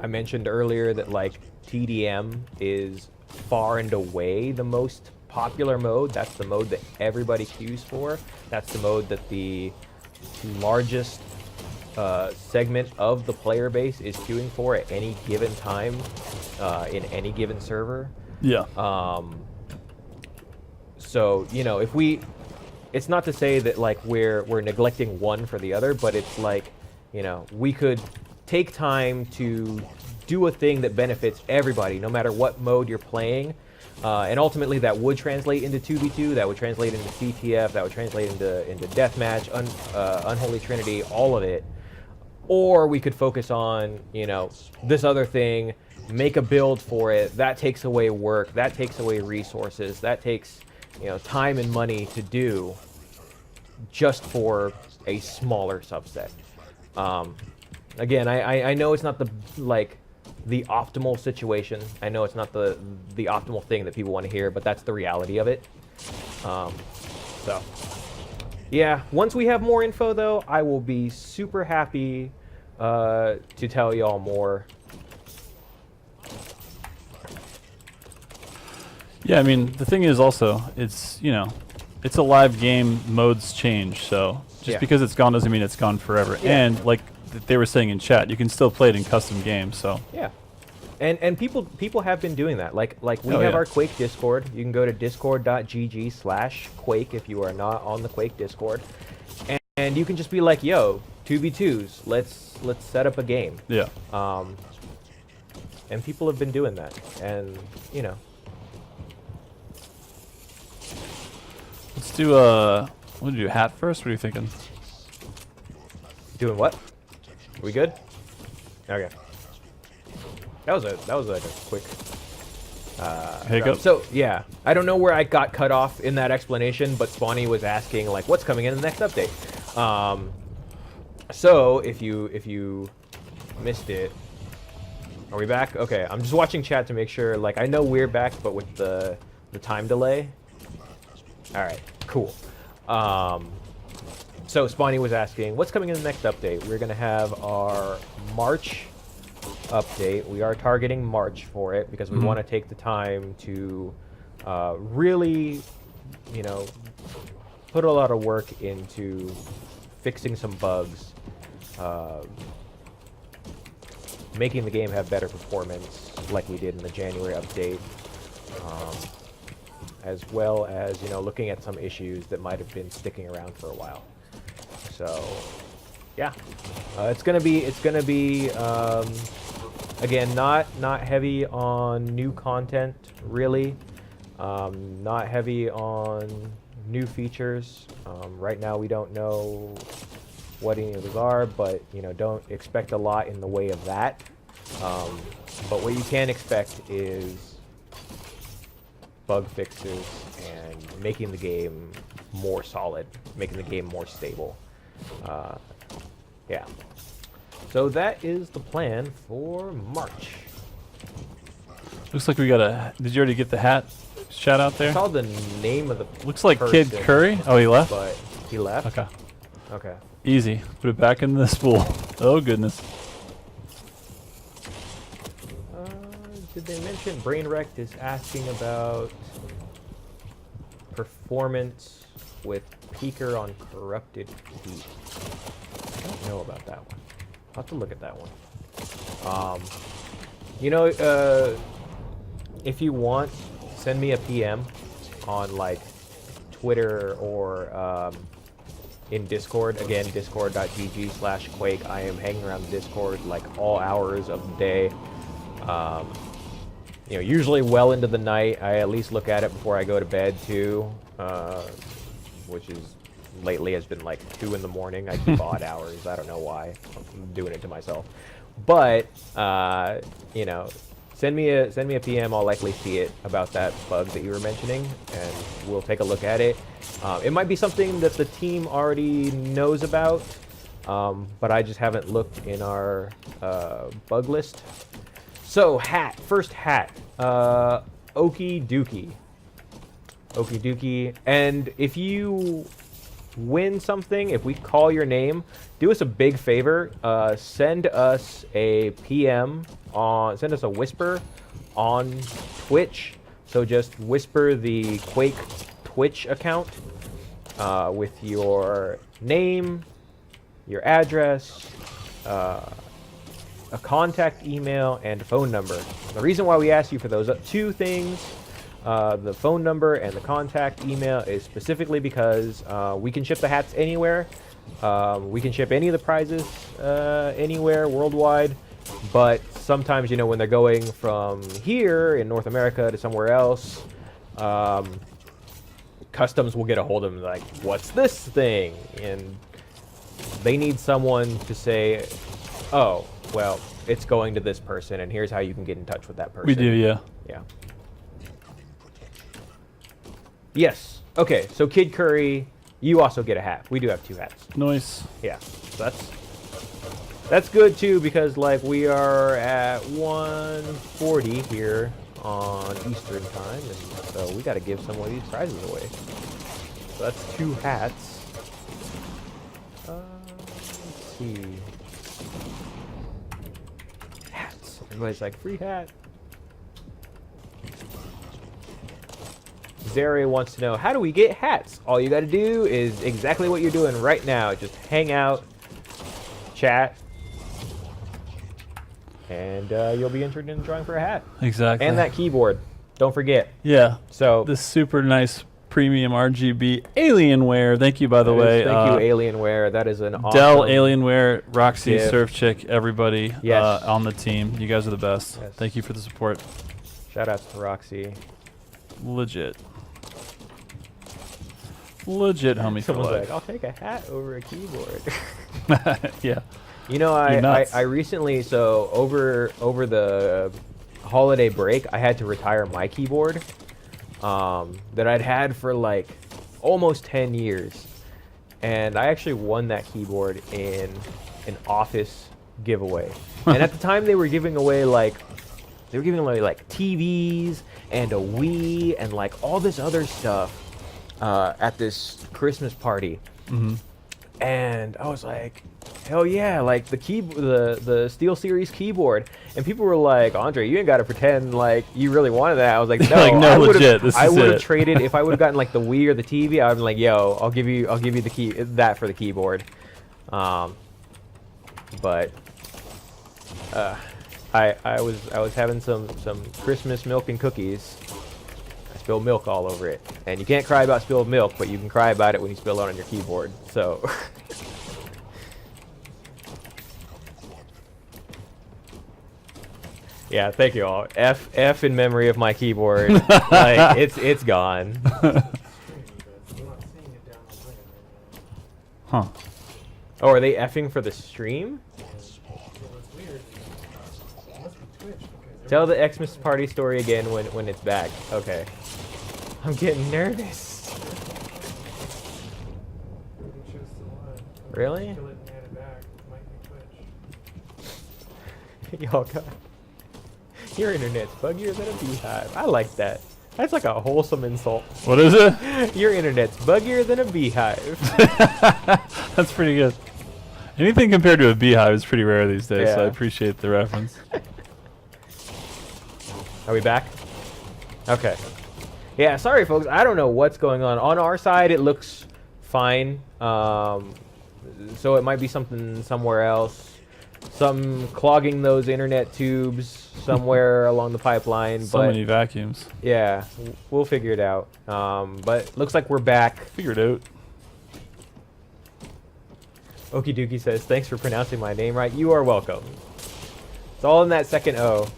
Speaker 1: mentioned earlier that, like, TDM is far and away the most popular mode. That's the mode that everybody queues for. That's the mode that the largest segment of the player base is queuing for at any given time in any given server.
Speaker 2: Yeah.
Speaker 1: So, you know, it's not to say that, like, we're neglecting one for the other, but it's like, you know, we could take time to do a thing that benefits everybody, no matter what mode you're playing. And ultimately, that would translate into 2v2, that would translate into CTF, that would translate into Deathmatch, Unholy Trinity, all of it. Or we could focus on, you know, this other thing, make a build for it. That takes away work, that takes away resources, that takes, you know, time and money to do just for a smaller subset. Again, I know it's not the optimal situation. I know it's not the optimal thing that people want to hear, but that's the reality of it. So, yeah, once we have more info, though, I will be super happy to tell y'all more.
Speaker 2: Yeah, I mean, the thing is also, it's, you know, it's a live game, modes change, so just because it's gone doesn't mean it's gone forever.
Speaker 1: Yeah.
Speaker 2: And like they were saying in chat, you can still play it in custom games, so.
Speaker 1: Yeah. And people have been doing that. Like we have our Quake Discord. You can go to discord.gg/Quake if you are not on the Quake Discord. And you can just be like, yo, 2v2s, let's set up a game.
Speaker 2: Yeah.
Speaker 1: And people have been doing that. And, you know.
Speaker 2: Let's do what do you do, hat first? What are you thinking?
Speaker 1: Doing what? Are we good? Okay. That was like a quick
Speaker 2: hiccup.
Speaker 1: So yeah, I don't know where I got cut off in that explanation, but Spawny was asking, like, what's coming in the next update. So if you missed it, are we back? Okay, I'm just watching chat to make sure. Like, I know we're back, but with the time delay. All right, cool. So Spawny was asking, what's coming in the next update? We're gonna have our March update. We are targeting March for it because we want to take the time to really, you know, put a lot of work into fixing some bugs, making the game have better performance like we did in the January update, as well as, you know, looking at some issues that might have been sticking around for a while. So yeah, it's gonna be again, not heavy on new content, really. Not heavy on new features. Right now we don't know what any of those are, but, you know, don't expect a lot in the way of that. But what you can expect is bug fixes and making the game more solid, making the game more stable. Yeah. So that is the plan for March.
Speaker 2: Looks like we got a. Did you already get the hat? Shout out
Speaker 1: I
Speaker 2: there.
Speaker 1: saw the name of the
Speaker 2: Looks like Kid
Speaker 1: person,
Speaker 2: Curry. Oh, he left?
Speaker 1: but he left.
Speaker 2: Okay.
Speaker 1: Okay.
Speaker 2: Easy. Put it back in the spool. Oh, goodness.
Speaker 1: Did they mention Brainwrecked is asking about performance with Peaker on Corrupted Heat? I don't know about that one. I'll have to look at that one. You know, if you want, send me a PM on like Twitter or in Discord. Again, discord.gg/Quake. I am hanging around the Discord like all hours of the day. You know, usually well into the night. I at least look at it before I go to bed too, which is lately has been like 2 in the morning. I keep odd hours. I don't know why. I'm doing it to myself. But you know, send me a PM. I'll likely see it about that bug that you were mentioning, and we'll take a look at it. It might be something that the team already knows about, but I just haven't looked in our bug list. So, first hat, Okie Dokie. Okie Dokie. And if you win something, if we call your name, do us a big favor. Send us a PM send us a whisper on Twitch. So just whisper the Quake Twitch account with your name, your address, a contact email, and a phone number. The reason why we ask you for those 2 things, the phone number and the contact email, is specifically because we can ship the hats anywhere. We can ship any of the prizes anywhere worldwide, but sometimes, you know, when they're going from here in North America to somewhere else, customs will get a hold of them like, what's this thing? And they need someone to say, oh, well, it's going to this person, and here's how you can get in touch with that person.
Speaker 2: We do, yeah.
Speaker 1: Yeah. Yes. Okay, so Kid Curry, you also get a hat. We do have 2 hats.
Speaker 2: Nice.
Speaker 1: Yeah. So that's good too, because like we are at 1:40 here on Eastern time, and so we got to give some of these prizes away. So that's 2 hats. Let's see. Hats. Everybody's like, free hat. Zare wants to know, how do we get hats? All you got to do is exactly what you're doing right now. Just hang out, chat, and you'll be entered in the drawing for a hat.
Speaker 2: Exactly.
Speaker 1: And that keyboard. Don't forget.
Speaker 2: Yeah.
Speaker 1: So
Speaker 2: this super nice premium RGB Alienware. Thank you, by the way.
Speaker 1: Thank you, Alienware. That is an awesome
Speaker 2: Dell Alienware, Roxy,
Speaker 1: gift.
Speaker 2: Surf Chick, everybody
Speaker 1: Yes.
Speaker 2: on the team. You guys are the best.
Speaker 1: Yes.
Speaker 2: Thank you for the support.
Speaker 1: Shout out to Roxy.
Speaker 2: Legit. Legit, homie, for
Speaker 1: Someone's
Speaker 2: life.
Speaker 1: like, I'll take a hat over a keyboard.
Speaker 2: Yeah.
Speaker 1: You know,
Speaker 2: You're nuts.
Speaker 1: I recently, so over the holiday break, I had to retire my keyboard that I'd had for like almost 10 years. And I actually won that keyboard in an office giveaway. And at the time they were giving away like TVs and a Wii and like all this other stuff at this Christmas party.
Speaker 2: Mm-hmm.
Speaker 1: And I was like, hell yeah, like the SteelSeries keyboard. And people were like, Andre, you ain't got to pretend like you really wanted that. I was like, no,
Speaker 2: Like, no,
Speaker 1: I would've-
Speaker 2: legit, this
Speaker 1: I
Speaker 2: is
Speaker 1: would have
Speaker 2: it.
Speaker 1: traded, if I would have gotten like the Wii or the TV, I would have been like, yo, I'll give you the key, that for the keyboard. But I was having some Christmas milk and cookies. I spilled milk all over it. And you can't cry about spilled milk, but you can cry about it when you spill it on your keyboard. So yeah, thank you all. F in memory of my keyboard. Like it's gone.
Speaker 3: I'm not seeing it down on my end right
Speaker 2: Huh.
Speaker 1: Oh, are they effing for the stream?
Speaker 3: now. Well, it's weird. It must be Twitch because
Speaker 1: Tell the Xmas party story again when it's back. Okay. I'm getting nervous.
Speaker 3: everything shows still on.
Speaker 1: Really?
Speaker 3: Kill it and add it back. It might be Twitch.
Speaker 1: Y'all got your internet's buggier than a beehive. I like that. That's like a wholesome insult.
Speaker 2: What is it?
Speaker 1: Your internet's buggier than a beehive.
Speaker 2: That's pretty good. Anything compared to a beehive is pretty rare these days, so I
Speaker 1: Yeah.
Speaker 2: appreciate the reference.
Speaker 1: Are we back? Okay. Yeah, sorry folks, I don't know what's going on. On our side, it looks fine. So it might be something somewhere else. Some clogging those internet tubes somewhere along the pipeline.
Speaker 2: So
Speaker 1: but
Speaker 2: many vacuums.
Speaker 1: yeah, we'll figure it out. But looks like we're back.
Speaker 2: Figured out.
Speaker 1: Okie Dokie says, thanks for pronouncing my name right. You are welcome. It's all in that second O.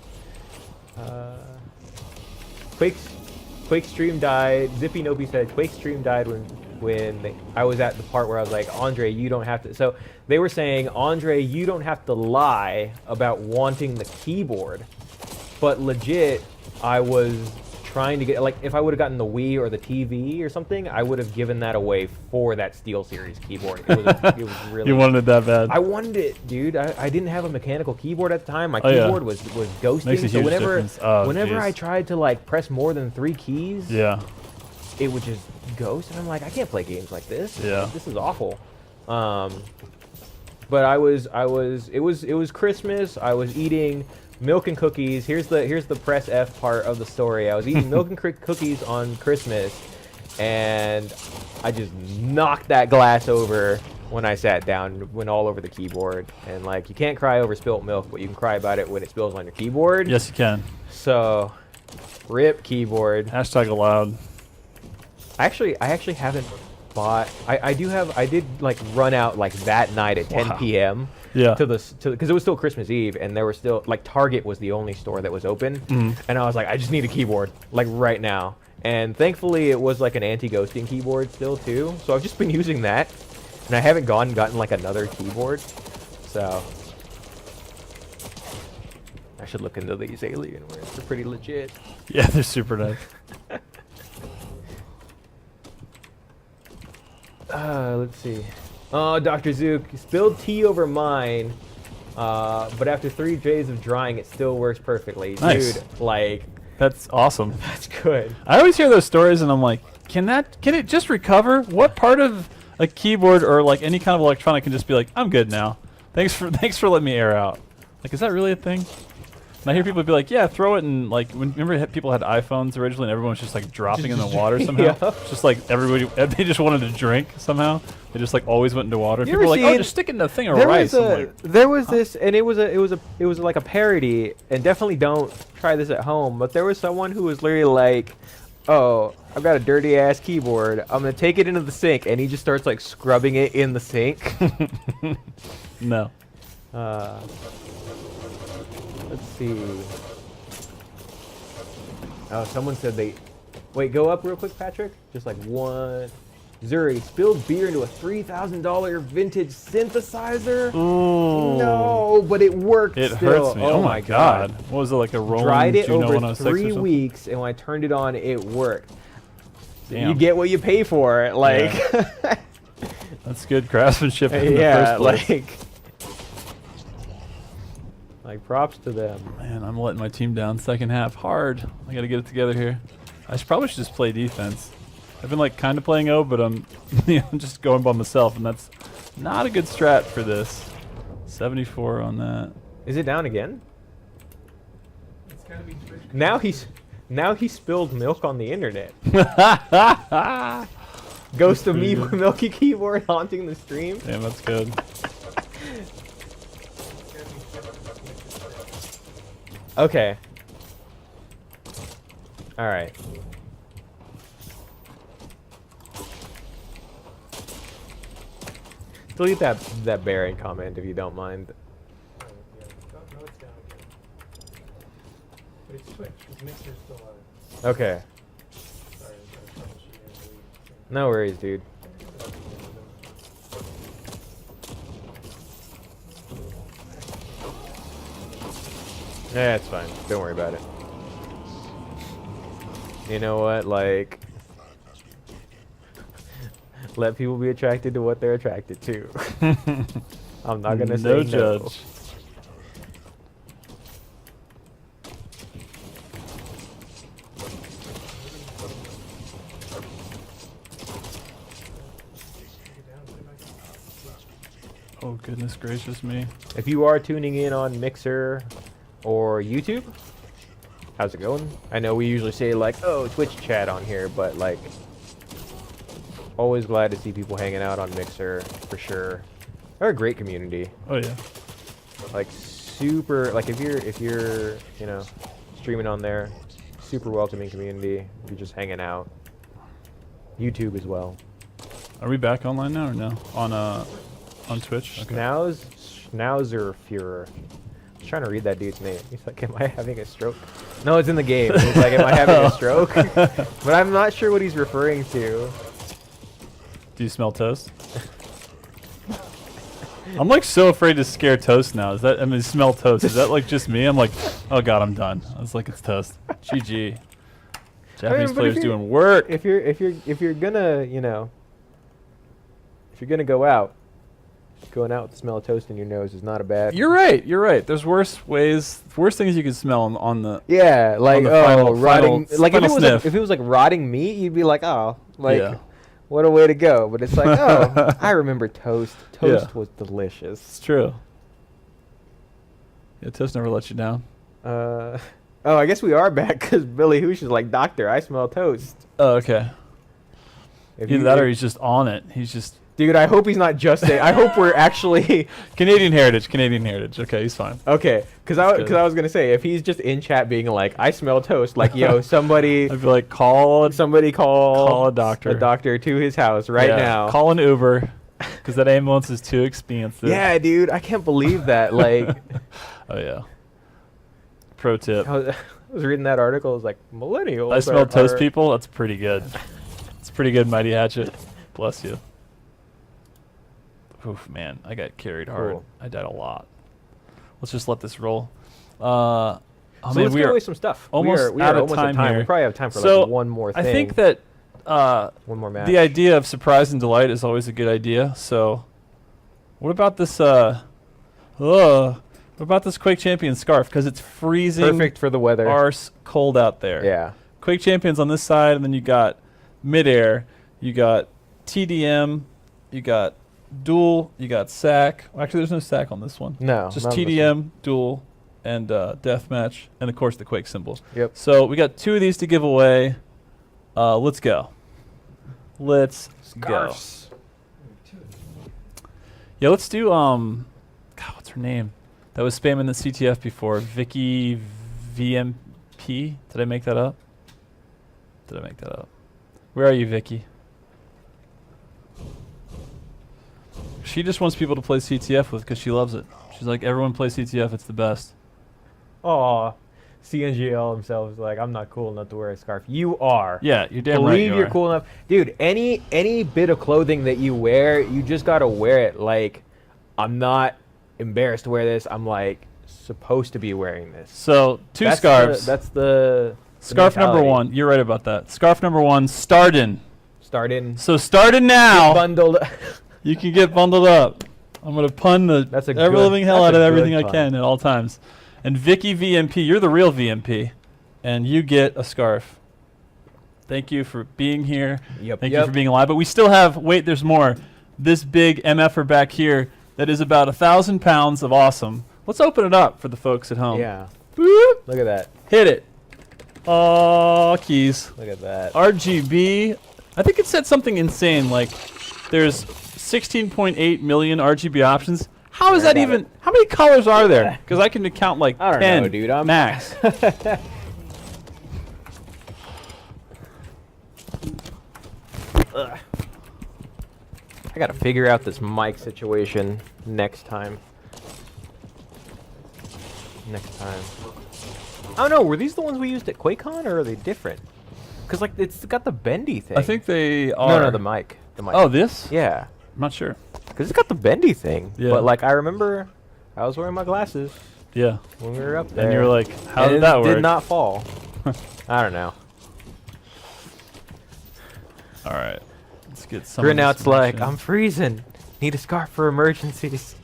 Speaker 1: Quake stream died. Zippy Nopi said Quake stream died when I was at the part where I was like, Andre, you don't have to. So they were saying, Andre, you don't have to lie about wanting the keyboard. But legit, I was trying to get, like, if I would have gotten the Wii or the TV or something, I would have given that away for that SteelSeries keyboard. It was really.
Speaker 2: You wanted it that bad.
Speaker 1: I wanted it, dude. I didn't have a mechanical keyboard at the time. My
Speaker 2: Oh, yeah.
Speaker 1: keyboard was ghosting.
Speaker 2: Makes a
Speaker 1: So
Speaker 2: huge
Speaker 1: whenever
Speaker 2: difference. Oh,
Speaker 1: whenever
Speaker 2: jeez.
Speaker 1: I tried to like press more than 3 keys,
Speaker 2: Yeah.
Speaker 1: it would just ghost, and I'm like, I can't play games like this.
Speaker 2: Yeah.
Speaker 1: This is awful. But it was Christmas. I was eating milk and cookies. Here's the press F part of the story. I was eating milk and cookies on Christmas, and I just knocked that glass over when I sat down, went all over the keyboard. And like, you can't cry over spilt milk, but you can cry about it when it spills on your keyboard.
Speaker 2: Yes, you can.
Speaker 1: So, rip keyboard.
Speaker 2: Hashtag aloud.
Speaker 1: I actually haven't bought. I did like run out like that night at 10
Speaker 2: Wow.
Speaker 1: p.m.
Speaker 2: Yeah.
Speaker 1: because it was still Christmas Eve, and there were still like Target was the only store that was open, and I was like, I just need a keyboard like right now. And thankfully it was like an anti-ghosting keyboard still too, so I've just been using that, and I haven't gotten like another keyboard, so I should look into these Alienwares. They're pretty legit.
Speaker 2: Yeah, they're super nice.
Speaker 1: Let's see. Oh, Dr. Zook, spilled tea over mine, but after 3 days of drying, it still works perfectly.
Speaker 2: Nice.
Speaker 1: Dude, like,
Speaker 2: That's awesome.
Speaker 1: that's good.
Speaker 2: I always hear those stories and I'm like, can it just recover? What part of a keyboard or like any kind of electronic can just be like, I'm good now. Thanks for letting me air out. Like, is that really a thing? And I hear people be like, yeah, throw it in, like, remember people had iPhones originally and everyone was just like dropping in the water somehow?
Speaker 1: Yeah.
Speaker 2: Just like everybody, they just wanted to drink somehow. They just like always went into water.
Speaker 1: You
Speaker 2: People were
Speaker 1: ever
Speaker 2: like, oh,
Speaker 1: seen-
Speaker 2: just stick it in a thing of rice. I'm like,
Speaker 1: there was this, and it was like a parody, and definitely don't try this at home, but there was someone who was literally like, oh, I've got a dirty ass keyboard, I'm gonna take it into the sink, and he just starts like scrubbing it in the sink.
Speaker 2: no.
Speaker 1: Let's see. Oh, someone said they... Wait, go up real quick, Patrick. Just like one... Zuri, spilled beer into a $3,000 vintage synthesizer?
Speaker 2: Ooh.
Speaker 1: No, but it worked
Speaker 2: It
Speaker 1: still.
Speaker 2: hurts me.
Speaker 1: Oh my god.
Speaker 2: What was it, like a Roland
Speaker 1: Dried it
Speaker 2: Juno
Speaker 1: over
Speaker 2: 106 or
Speaker 1: 3
Speaker 2: something?
Speaker 1: weeks, and when I turned it on, it worked.
Speaker 2: Damn.
Speaker 1: You get what you pay for. Like...
Speaker 2: That's good craftsmanship in
Speaker 1: yeah,
Speaker 2: the first place.
Speaker 1: like props to them.
Speaker 2: Man, I'm letting my team down second half hard. I gotta get it together here. I probably should just play defense. I've been like kind of playing O, but I'm just going by myself, and that's not a good strat for this. 74 on that.
Speaker 1: Is it down again?
Speaker 3: It's gotta be Twitch.
Speaker 1: Now he spilled milk on the internet. Ghost of me with milky keyboard haunting the stream.
Speaker 2: Damn, that's good.
Speaker 1: Okay. All right. Delete that Baron comment if you don't mind.
Speaker 3: Oh, yeah. No, it's down again. But it's Twitch. His mixer's still on.
Speaker 1: Okay.
Speaker 3: Sorry, I'm trying to troubleshoot here.
Speaker 1: No worries, dude. Yeah, it's fine. Don't worry about it. You know what? Like, let people be attracted to what they're attracted to. I'm not gonna say
Speaker 2: No
Speaker 1: no.
Speaker 2: judge. Goodness gracious me.
Speaker 1: If you are tuning in on Mixer or YouTube, how's it going? I know we usually say like, oh, Twitch chat on here, but like, always glad to see people hanging out on Mixer for sure. They're a great community.
Speaker 2: Oh yeah.
Speaker 1: Like super, like if you're, you know, streaming on there, super welcoming community. If you're just hanging out. YouTube as well.
Speaker 2: Are we back online now or no? On Twitch? Okay.
Speaker 1: Schnauzer Führer. I was trying to read that dude's name. He's like, am I having a stroke? No, it's in the game. He's like, am I having a stroke? But I'm not sure what he's referring to.
Speaker 2: Do you smell toast? I'm like so afraid to scare Toast now. Is that, I mean, smell toast. Is that like just me? I'm like, oh god, I'm done. I was like, it's toast. GG. Japanese
Speaker 1: but
Speaker 2: players
Speaker 1: if you're-
Speaker 2: doing work.
Speaker 1: If you're gonna, you know, if you're gonna go out, going out with the smell of toast in your nose is not a bad.
Speaker 2: You're right. You're right. There's worse ways, worse things you can smell on the.
Speaker 1: Yeah, like
Speaker 2: the
Speaker 1: rotting.
Speaker 2: final
Speaker 1: Like
Speaker 2: sniff.
Speaker 1: if it was like rotting meat, you'd be like, oh, like
Speaker 2: Yeah.
Speaker 1: what a way to go. But it's like, oh, I remember toast. Toast
Speaker 2: Yeah.
Speaker 1: was delicious.
Speaker 2: It's true. Yeah, toast never lets you down.
Speaker 1: Oh, I guess we are back because Billy Hoosh is like, Doctor, I smell toast.
Speaker 2: Oh, okay.
Speaker 1: If
Speaker 2: Either
Speaker 1: you-
Speaker 2: that or he's just on it. He's just
Speaker 1: Dude, I hope he's not just saying. I hope we're actually
Speaker 2: Canadian heritage. Canadian heritage. Okay, he's fine.
Speaker 1: okay. Because
Speaker 2: good.
Speaker 1: I was gonna say if he's just in chat being like, I smell toast. Like, yo, somebody
Speaker 2: I'd be like, call a
Speaker 1: call
Speaker 2: a doctor.
Speaker 1: a doctor to his house right
Speaker 2: yeah,
Speaker 1: now.
Speaker 2: Call an Uber, because that ambulance is too expensive.
Speaker 1: Yeah, dude, I can't believe that. Like,
Speaker 2: Oh yeah. Pro tip.
Speaker 1: I was reading that article. It was like millennials.
Speaker 2: I smell toast
Speaker 1: are-
Speaker 2: people. That's pretty good. It's pretty good, Mighty Hatchet. Bless you. Oof, man, I got carried hard.
Speaker 1: Cool.
Speaker 2: I died a lot. Let's just let this roll. Oh
Speaker 1: So
Speaker 2: man,
Speaker 1: let's
Speaker 2: we
Speaker 1: give
Speaker 2: are
Speaker 1: away some stuff.
Speaker 2: almost
Speaker 1: we
Speaker 2: out
Speaker 1: are
Speaker 2: of
Speaker 1: almost
Speaker 2: time
Speaker 1: at time.
Speaker 2: here.
Speaker 1: We probably have time for
Speaker 2: So,
Speaker 1: like one more thing.
Speaker 2: I think that
Speaker 1: one more match.
Speaker 2: the idea of surprise and delight is always a good idea. So, what about this? What about this Quake Champions scarf? Because it's freezing,
Speaker 1: perfect for the weather.
Speaker 2: arse cold out there.
Speaker 1: Yeah.
Speaker 2: Quake Champions on this side, and then you got midair, you got TDM, you got duel, you got sack. Well, actually, there's no sack on this one.
Speaker 1: No.
Speaker 2: Just
Speaker 1: not on this
Speaker 2: TDM, duel, and deathmatch, and of course the Quake symbol.
Speaker 1: Yep.
Speaker 2: So we got 2 of these to give away. Let's go. Let's
Speaker 1: Scarfs.
Speaker 2: go. Yeah, let's do God, what's her name? That was spamming the CTF before. Vicky VMP. Did I make that up? Did I make that up? Where are you, Vicky? She just wants people to play CTF with because she loves it. She's like, everyone plays CTF, it's the best.
Speaker 1: Aw. CNGL himself is like, I'm not cool enough to wear a scarf. You are.
Speaker 2: Yeah, you're damn right.
Speaker 1: Believe
Speaker 2: you
Speaker 1: you're
Speaker 2: are.
Speaker 1: cool enough. Dude, any bit of clothing that you wear, you just gotta wear it. Like, I'm not embarrassed to wear this. I'm like supposed to be wearing this.
Speaker 2: So, 2 scarves.
Speaker 1: That's the
Speaker 2: Scarf number
Speaker 1: mentality.
Speaker 2: 1. You're right about that. Scarf number 1, Starden.
Speaker 1: Start in.
Speaker 2: So starting now,
Speaker 1: Bundled.
Speaker 2: you can get bundled up. I'm gonna pun the
Speaker 1: That's a
Speaker 2: ever
Speaker 1: good-
Speaker 2: living hell
Speaker 1: that's
Speaker 2: out of
Speaker 1: a
Speaker 2: everything
Speaker 1: good
Speaker 2: I
Speaker 1: pun.
Speaker 2: can at all times. And Vicky VMP, you're the real VMP, and you get a scarf. Thank you for being here.
Speaker 1: Yep.
Speaker 2: Thank you for being alive. But we still have. Wait, there's more. This big MFer back here that is about 1,000 pounds of awesome. Let's open it up for the folks at home.
Speaker 1: Yeah.
Speaker 2: Boop.
Speaker 1: Look at that.
Speaker 2: Hit it. Oh, keys.
Speaker 1: Look at that.
Speaker 2: RGB. I think it said something insane like there's 16.8 million RGB options. How is
Speaker 1: Where
Speaker 2: that
Speaker 1: about
Speaker 2: even? How many colors are there? Because I can count like
Speaker 1: I don't
Speaker 2: 10
Speaker 1: know, dude. I'm
Speaker 2: max.
Speaker 1: Ugh. I gotta figure out this mic situation next time. Next time. I don't know. Were these the ones we used at QuakeCon, or are they different? Cause like it's got the bendy thing.
Speaker 2: I think they are.
Speaker 1: No, the mic. The mic.
Speaker 2: Oh, this?
Speaker 1: Yeah.
Speaker 2: I'm not sure.
Speaker 1: Cause it's got the bendy thing.
Speaker 2: Yeah.
Speaker 1: But like I remember, I was wearing my glasses
Speaker 2: Yeah.
Speaker 1: when we were up there.
Speaker 2: And you were like, how
Speaker 1: and
Speaker 2: did
Speaker 1: it
Speaker 2: that work?
Speaker 1: Did not fall. I don't know.
Speaker 2: All right. Let's get some.
Speaker 1: Grinnout's like,
Speaker 2: information.
Speaker 1: I'm freezing. Need a scarf for emergencies.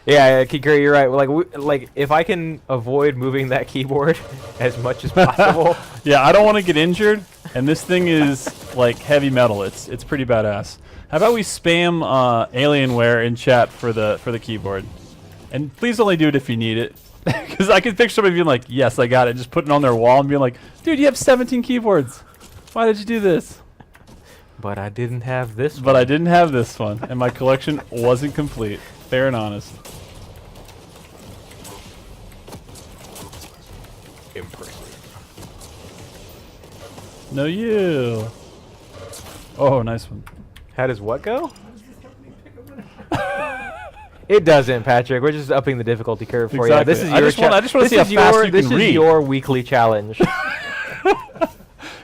Speaker 1: Yeah, Kikuri, you're right. Like if I can avoid moving that keyboard as much as possible.
Speaker 2: Yeah, I don't want to get injured, and this thing is like heavy metal. It's pretty badass. How about we spam Alienware in chat for the keyboard? And please only do it if you need it. Because I can picture somebody being like, yes, I got it. Just putting it on their wall and being like, dude, you have 17 keyboards. Why did you do this?
Speaker 1: But I didn't have this
Speaker 2: But
Speaker 1: one.
Speaker 2: I didn't have this one. And my collection wasn't complete. Fair and honest.
Speaker 1: Impressive.
Speaker 2: No, you. Oh, nice one.
Speaker 1: How does what go? It doesn't, Patrick. We're just upping the difficulty curve for
Speaker 2: Exactly.
Speaker 1: you. This is
Speaker 2: I
Speaker 1: your
Speaker 2: just wanna
Speaker 1: this
Speaker 2: see how
Speaker 1: is
Speaker 2: fast you
Speaker 1: this
Speaker 2: can
Speaker 1: is
Speaker 2: read.
Speaker 1: your weekly challenge.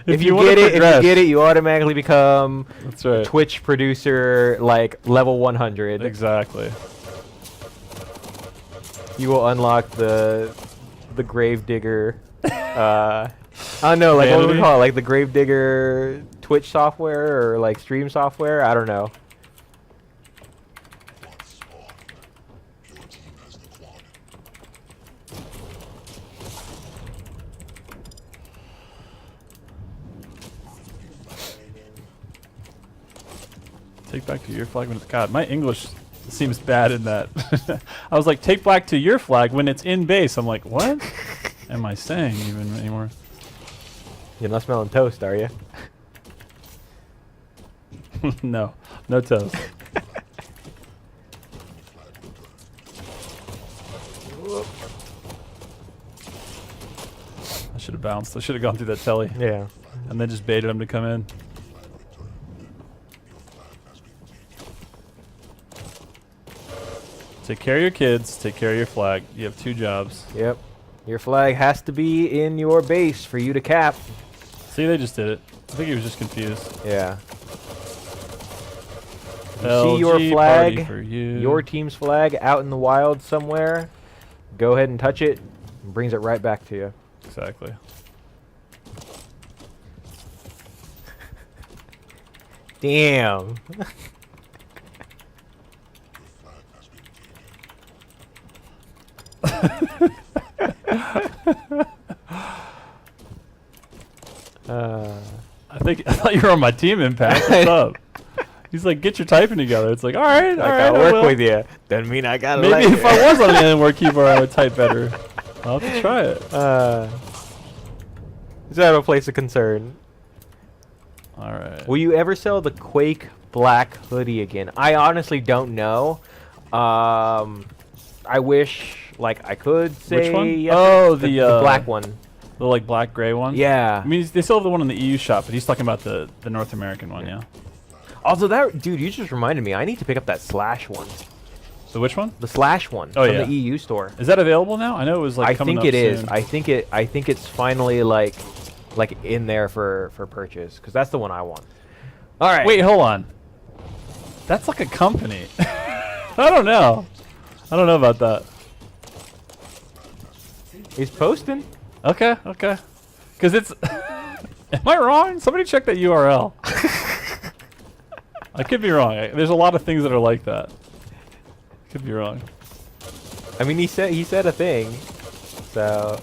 Speaker 1: If you
Speaker 2: wanna
Speaker 1: get it, if
Speaker 2: progress-
Speaker 1: you get it, you automatically become
Speaker 2: That's right.
Speaker 1: Twitch producer like level 100.
Speaker 2: Exactly.
Speaker 1: You will unlock the Gravedigger. I don't know, like what do we
Speaker 2: Vanity?
Speaker 1: call it? Like the Gravedigger Twitch software or like stream software? I don't know.
Speaker 6: Once spawned, your team has the quad.
Speaker 2: Take back to your flag when it's... God, my English seems bad in that. I was like, take back to your flag when it's in base. I'm like, what am I saying even anymore?
Speaker 1: You're not smelling toast, are you?
Speaker 2: No. No toast. I should have bounced. I should have gone through that telly.
Speaker 1: Yeah.
Speaker 2: And then just baited him to come in. Take care of your kids. Take care of your flag. You have 2 jobs.
Speaker 1: Yep. Your flag has to be in your base for you to cap.
Speaker 2: See, they just did it. I think he was just confused.
Speaker 1: Yeah. You see your
Speaker 2: LG party
Speaker 1: flag,
Speaker 2: for you.
Speaker 1: your team's flag out in the wild somewhere, go ahead and touch it. It brings it right back to you.
Speaker 2: Exactly.
Speaker 1: Damn.
Speaker 2: I thought you were on my team, Impact. What's up? He's like, get your typing together. It's like, all right,
Speaker 1: I
Speaker 2: all right,
Speaker 1: gotta
Speaker 2: I
Speaker 1: work
Speaker 2: will.
Speaker 1: with you. Doesn't mean I gotta
Speaker 2: Maybe
Speaker 1: like
Speaker 2: if I was on the Alienware keyboard, I would type better. I'll have to try it.
Speaker 1: Is that a place of concern?
Speaker 2: All right.
Speaker 1: Will you ever sell the Quake black hoodie again? I honestly don't know. I wish like I could say
Speaker 2: Which one?
Speaker 1: yes.
Speaker 2: Oh,
Speaker 1: the
Speaker 2: the
Speaker 1: black one.
Speaker 2: The like black gray one.
Speaker 1: Yeah.
Speaker 2: I mean, they still have the one in the EU shop, but he's talking about the North American one. Yeah.
Speaker 1: Also, that dude, you just reminded me. I need to pick up that Slash one.
Speaker 2: So which one?
Speaker 1: The Slash one
Speaker 2: Oh,
Speaker 1: from
Speaker 2: yeah.
Speaker 1: the EU store.
Speaker 2: Is that available now? I know it was like
Speaker 1: I
Speaker 2: coming
Speaker 1: think
Speaker 2: up
Speaker 1: it is.
Speaker 2: soon.
Speaker 1: I think it's finally like in there for purchase because that's the one I want. All right.
Speaker 2: Wait, hold on. That's like a company. I don't know. I don't know about that.
Speaker 1: He's posting.
Speaker 2: Okay, okay. Because it's... Am I wrong? Somebody check that URL. I could be wrong. There's a lot of things that are like that. Could be wrong.
Speaker 1: I mean, he said a thing. So.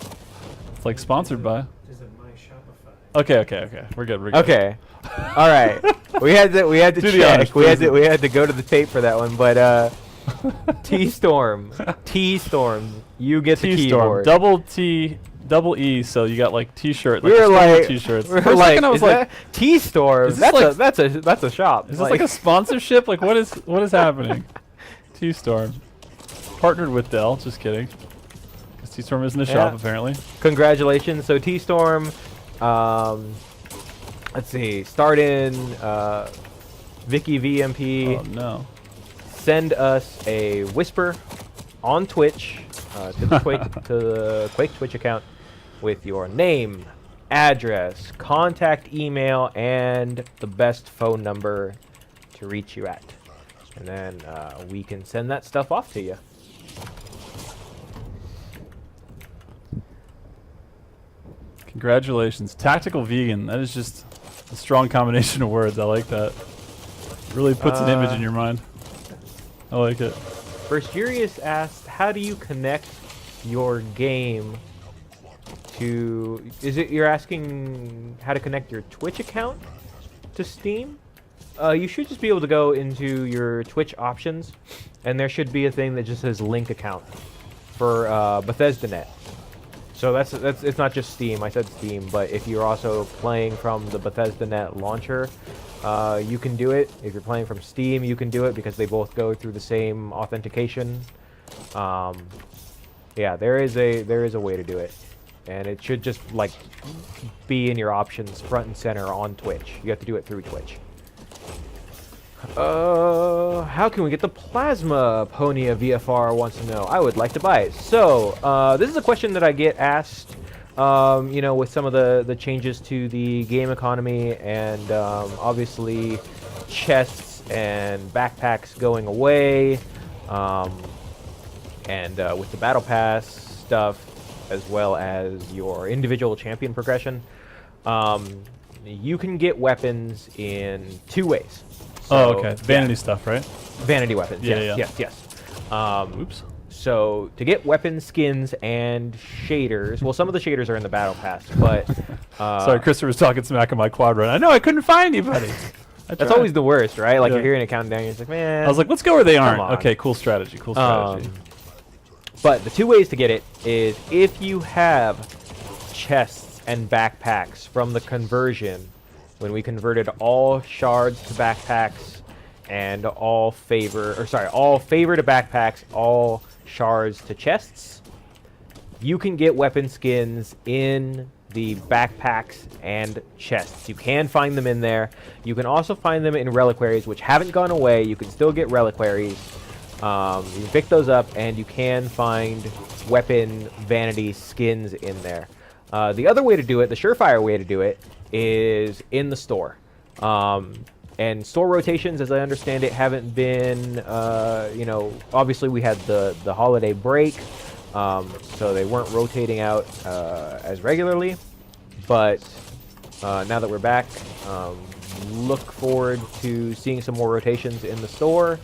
Speaker 2: It's like sponsored by...
Speaker 3: Is it my Shopify?
Speaker 2: Okay, okay, okay. We're good, we're good.
Speaker 1: Okay. All right. We had to
Speaker 2: Do the honors,
Speaker 1: check. We
Speaker 2: please.
Speaker 1: had to go to the tape for that one, but T-Storm, you get the
Speaker 2: T-Storm.
Speaker 1: keyboard.
Speaker 2: Double T, double E, so you got like T-shirt.
Speaker 1: We
Speaker 2: like
Speaker 1: were
Speaker 2: a string of
Speaker 1: like,
Speaker 2: T-shirts.
Speaker 1: we were
Speaker 2: For a
Speaker 1: like,
Speaker 2: second I was
Speaker 1: is
Speaker 2: like,
Speaker 1: that T-Storm?
Speaker 2: is this like-
Speaker 1: That's a shop.
Speaker 2: is this like a sponsorship? Like what is happening? T-Storm. Partnered with Dell, just kidding. 'Cause T-Storm isn't a shop
Speaker 1: Yeah.
Speaker 2: apparently.
Speaker 1: Congratulations. So T-Storm, let's see, start in Vicky VMP.
Speaker 2: Oh no.
Speaker 1: Send us a whisper on Twitch to the Quake Twitch account with your name, address, contact email, and the best phone number to reach you at. And then we can send that stuff off to you.
Speaker 2: Congratulations. Tactical vegan. That is just a strong combination of words. I like that. Really puts an image in your mind. I like it.
Speaker 1: Versurious asked, how do you connect your game to... Is it you're asking how to connect your Twitch account to Steam? You should just be able to go into your Twitch options, and there should be a thing that just says link account for Bethesda.net. So that's it's not just Steam. I said Steam, but if you're also playing from the Bethesda.net launcher, you can do it. If you're playing from Steam, you can do it because they both go through the same authentication. Yeah, there is a way to do it, and it should just like be in your options front and center on Twitch. You have to do it through Twitch. How can we get the plasma? Ponya VFR wants to know. I would like to buy it. So, this is a question that I get asked, you know, with some of the changes to the game economy and obviously chests and backpacks going away, and with the battle pass stuff, as well as your individual champion progression. You can get weapons in 2 ways.
Speaker 2: Oh, okay. Vanity stuff, right?
Speaker 1: Vanity weapons.
Speaker 2: Yeah,
Speaker 1: yes.
Speaker 2: Oops.
Speaker 1: So to get weapon skins and shaders, well, some of the shaders are in the battle pass, but
Speaker 2: Sorry, Christopher was talking smack on my quad run. I know I couldn't find anybody.
Speaker 1: that's always the worst, right? Like
Speaker 2: Yeah.
Speaker 1: you're hearing it counting down, you're just like, man.
Speaker 2: I was like, let's go where they aren't.
Speaker 1: on.
Speaker 2: Okay, cool strategy. Cool strategy.
Speaker 1: But the 2 ways to get it is if you have chests and backpacks from the conversion, when we converted all shards to backpacks and all favor to backpacks, all shards to chests, you can get weapon skins in the backpacks and chests. You can find them in there. You can also find them in reliquaries, which haven't gone away. You can still get reliquaries. You can pick those up, and you can find weapon vanity skins in there. The other way to do it, the surefire way to do it, is in the store. And store rotations, as I understand it, haven't been, you know, obviously we had the holiday break, so they weren't rotating out as regularly. But now that we're back, look forward to seeing some more rotations in the store.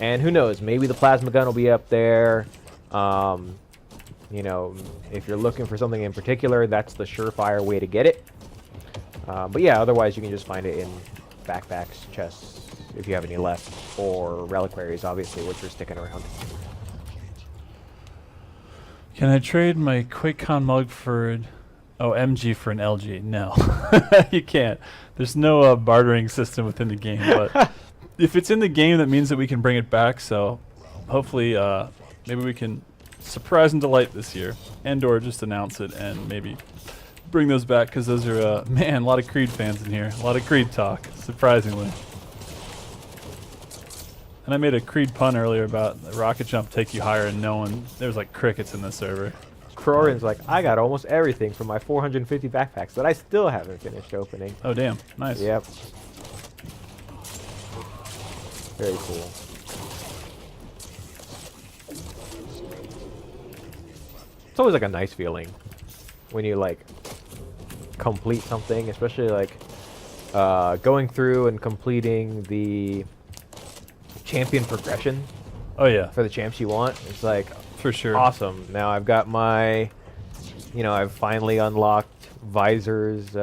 Speaker 1: And who knows, maybe the plasma gun will be up there. You know, if you're looking for something in particular, that's the surefire way to get it. But yeah, otherwise you can just find it in backpacks, chests, if you have any left, or reliquaries, obviously, which are sticking around.
Speaker 2: Can I trade my QuakeCon mug for MG for an LG? No, you can't. There's no bartering system within the game, but if it's in the game, that means that we can bring it back. So hopefully, maybe we can surprise and delight this year, and/or just announce it and maybe bring those back, because those are man, a lot of Creed fans in here, a lot of Creed talk, surprisingly. And I made a Creed pun earlier about the rocket jump take you higher, and no one, there's like crickets in the server.
Speaker 1: Crorin's like, I got almost everything from my 450 backpacks that I still haven't finished opening.
Speaker 2: Oh damn, nice.
Speaker 1: Yep. Very cool. It's always like a nice feeling when you like complete something, especially like going through and completing the champion progression.
Speaker 2: Oh yeah,
Speaker 1: For the champs you want. It's like
Speaker 2: for sure.
Speaker 1: awesome. Now I've got my, you know, I've finally unlocked Visor's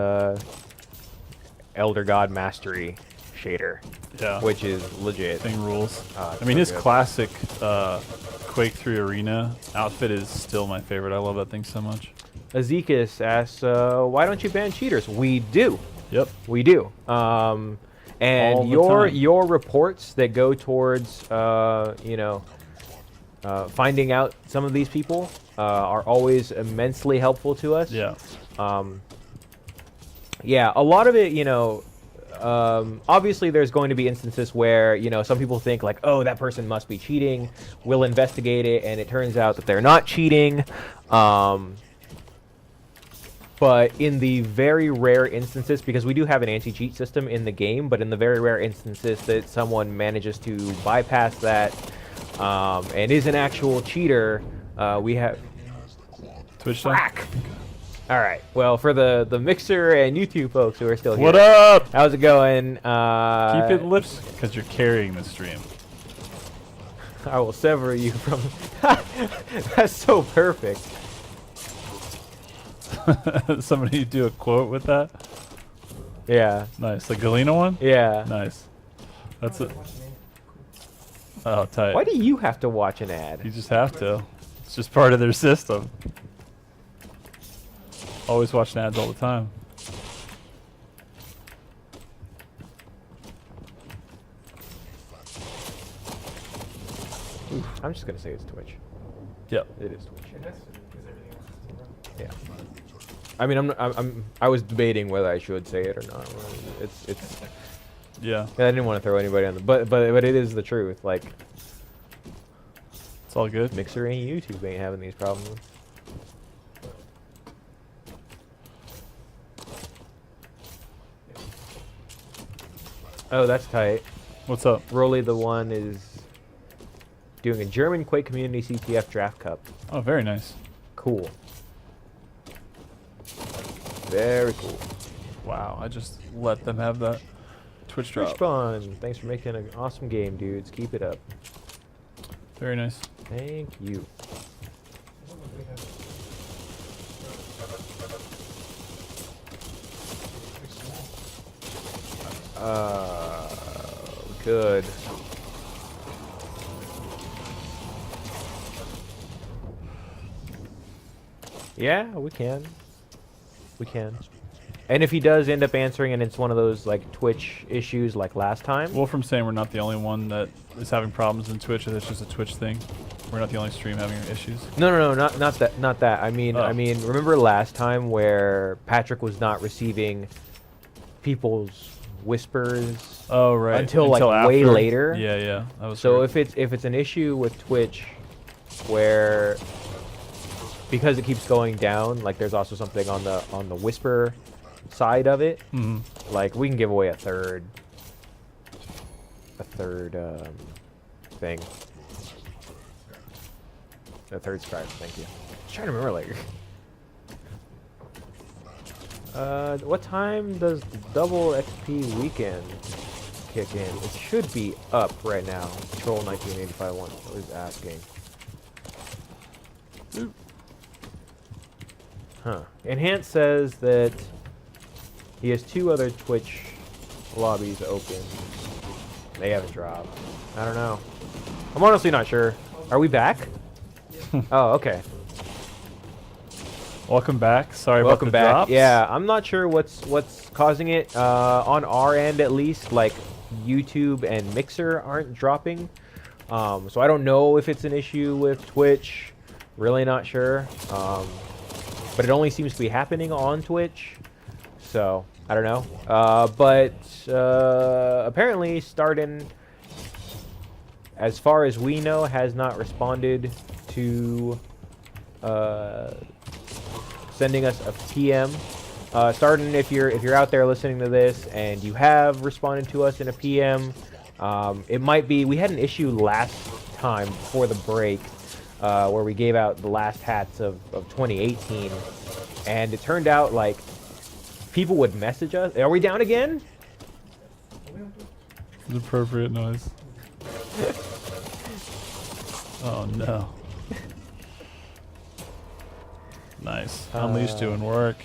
Speaker 1: Elder God Mastery shader,
Speaker 2: Yeah,
Speaker 1: which is legit.
Speaker 2: thing rules.
Speaker 1: It's
Speaker 2: I mean,
Speaker 1: so
Speaker 2: his
Speaker 1: good.
Speaker 2: classic Quake 3 Arena outfit is still my favorite. I love that thing so much.
Speaker 1: Ezekias asks, why don't you ban cheaters? We do.
Speaker 2: Yep.
Speaker 1: We do.
Speaker 2: All
Speaker 1: And
Speaker 2: the time.
Speaker 1: your reports that go towards, you know, finding out some of these people are always immensely helpful to us.
Speaker 2: Yeah.
Speaker 1: Yeah, a lot of it, you know, obviously there's going to be instances where, you know, some people think like, oh, that person must be cheating. We'll investigate it, and it turns out that they're not cheating. But in the very rare instances, because we do have an anti-cheat system in the game, but in the very rare instances that someone manages to bypass that and is an actual cheater, we have...
Speaker 2: Twitch time?
Speaker 1: Frack! All right. Well, for the Mixer and YouTube folks who are still here.
Speaker 2: What up?
Speaker 1: How's it going?
Speaker 2: Keep it lips, because you're carrying the stream.
Speaker 1: I will sever you from... That's so perfect.
Speaker 2: Somebody do a quote with that?
Speaker 1: Yeah.
Speaker 2: Nice. The Galena one?
Speaker 1: Yeah.
Speaker 2: Nice. That's it. Oh, tight.
Speaker 1: Why do you have to watch an ad?
Speaker 2: You just have to. It's just part of their system. Always watching ads all the time.
Speaker 1: I'm just gonna say it's Twitch.
Speaker 2: Yep.
Speaker 1: It is Twitch.
Speaker 3: It has to be because everything else is still running.
Speaker 1: Yeah. I mean, I was debating whether I should say it or not. It's.
Speaker 2: Yeah.
Speaker 1: I didn't want to throw anybody on the, but it is the truth. Like,
Speaker 2: It's all good.
Speaker 1: Mixer and YouTube ain't having these problems. Oh, that's tight.
Speaker 2: What's up?
Speaker 1: Rolly the One is doing a German Quake Community CTF Draft Cup.
Speaker 2: Oh, very nice.
Speaker 1: Cool. Very cool.
Speaker 2: Wow, I just let them have that Twitch drop.
Speaker 1: Twitch Fun. Thanks for making an awesome game, dudes. Keep it up.
Speaker 2: Very nice.
Speaker 1: Thank you.
Speaker 3: I don't know if we have
Speaker 1: Good. Yeah, we can. We can. And if he does end up answering and it's one of those like Twitch issues like last time.
Speaker 2: Wolfram's saying we're not the only one that is having problems in Twitch. It's just a Twitch thing. We're not the only stream having issues.
Speaker 1: No, not that. I mean,
Speaker 2: Oh.
Speaker 1: remember last time where Patrick was not receiving people's whispers
Speaker 2: Oh right.
Speaker 1: until like way
Speaker 2: after.
Speaker 1: later.
Speaker 2: Yeah. That was
Speaker 1: So
Speaker 2: weird.
Speaker 1: if it's an issue with Twitch where because it keeps going down, like there's also something on the whisper side of it.
Speaker 2: Mhm.
Speaker 1: Like we can give away a third thing. A third stripe, thank you. I was trying to remember later. What time does the double XP weekend kick in? It should be up right now. Control 1985 was asking. Huh. Enhance says that he has 2 other Twitch lobbies open. They haven't dropped. I don't know. I'm honestly not sure. Are we back? Oh, okay.
Speaker 2: Welcome back. Sorry
Speaker 1: Welcome
Speaker 2: about the
Speaker 1: back.
Speaker 2: drops.
Speaker 1: Yeah, I'm not sure what's causing it. On our end, at least, like YouTube and Mixer aren't dropping. So I don't know if it's an issue with Twitch. Really not sure. But it only seems to be happening on Twitch. So I don't know. But apparently, Starden, as far as we know, has not responded to sending us a PM. Starden, if you're out there listening to this and you have responded to us in a PM, it might be we had an issue last time before the break where we gave out the last hats of 2018, and it turned out like people would message us. Are we down again?
Speaker 2: The appropriate noise. Oh no. Nice. Unleashed doing work.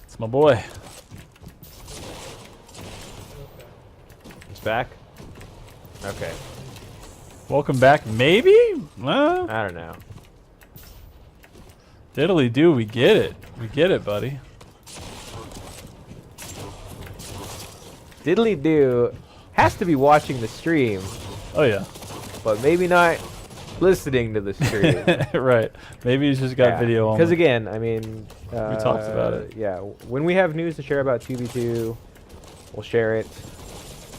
Speaker 2: It's my boy.
Speaker 1: It's back. Okay.
Speaker 2: Welcome back, maybe? Well,
Speaker 1: I don't know.
Speaker 2: diddly do, we get it. We get it, buddy.
Speaker 1: Diddly do has to be watching the stream,
Speaker 2: Oh yeah.
Speaker 1: but maybe not listening to the stream.
Speaker 2: Right. Maybe he's just got video on.
Speaker 1: Because again, I mean, we
Speaker 2: talked about it.
Speaker 1: Yeah, when we have news to share about 2v2, we'll share it.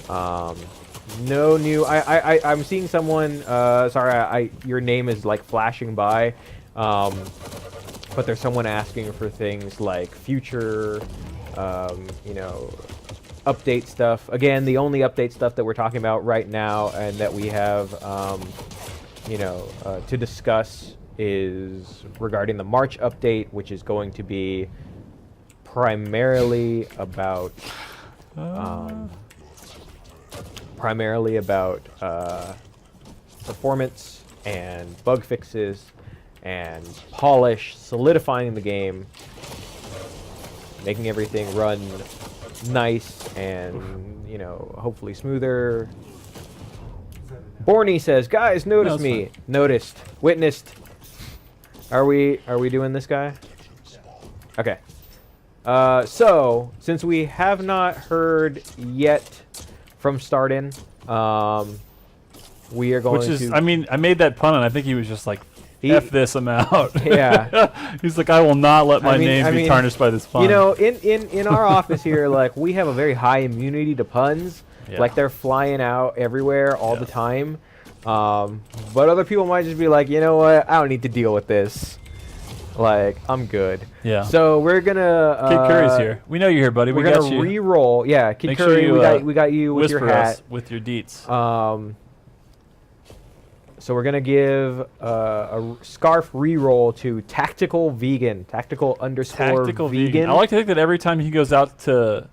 Speaker 1: No new. I'm seeing someone. Sorry, your name is like flashing by, but there's someone asking for things like future, update stuff. Again, the only update stuff that we're talking about right now and that we have, to discuss is regarding the March update, which is going to be primarily about. Performance and bug fixes and polish, solidifying the game, making everything run nice and hopefully smoother.
Speaker 3: Is that a no?
Speaker 1: Borny says, "Guys, notice
Speaker 2: it's
Speaker 1: me.
Speaker 2: fine.
Speaker 1: Noticed. Witnessed. Are we doing this guy? Okay. So since we have not heard yet from Starden, we are going
Speaker 2: Which is,
Speaker 1: to.
Speaker 2: I mean, I made that pun, and I think he was just like, F this, I'm out.
Speaker 1: Yeah.
Speaker 2: He's like, I will not let my
Speaker 1: I mean-
Speaker 2: name
Speaker 1: I
Speaker 2: be
Speaker 1: mean,
Speaker 2: tarnished by this pun.
Speaker 1: in our office here, like we have a very high immunity to puns.
Speaker 2: Yeah.
Speaker 1: Like they're flying out everywhere all the
Speaker 2: Yeah.
Speaker 1: time. But other people might just be like, you know what? I don't need to deal with this. Like I'm good.
Speaker 2: Yeah.
Speaker 1: So we're gonna.
Speaker 2: Kid Curry's here. We know you're here, buddy.
Speaker 1: We're
Speaker 2: We got
Speaker 1: gonna
Speaker 2: you.
Speaker 1: re-roll. Yeah, Kid
Speaker 2: Make sure
Speaker 1: Curry.
Speaker 2: you,
Speaker 1: we got you with your
Speaker 2: Whisper
Speaker 1: hat.
Speaker 2: us with your deets.
Speaker 1: So we're gonna give a scarf re-roll to Tactical Vegan. Tactical_vegan.
Speaker 2: Vegan. I like to think that every time he goes out to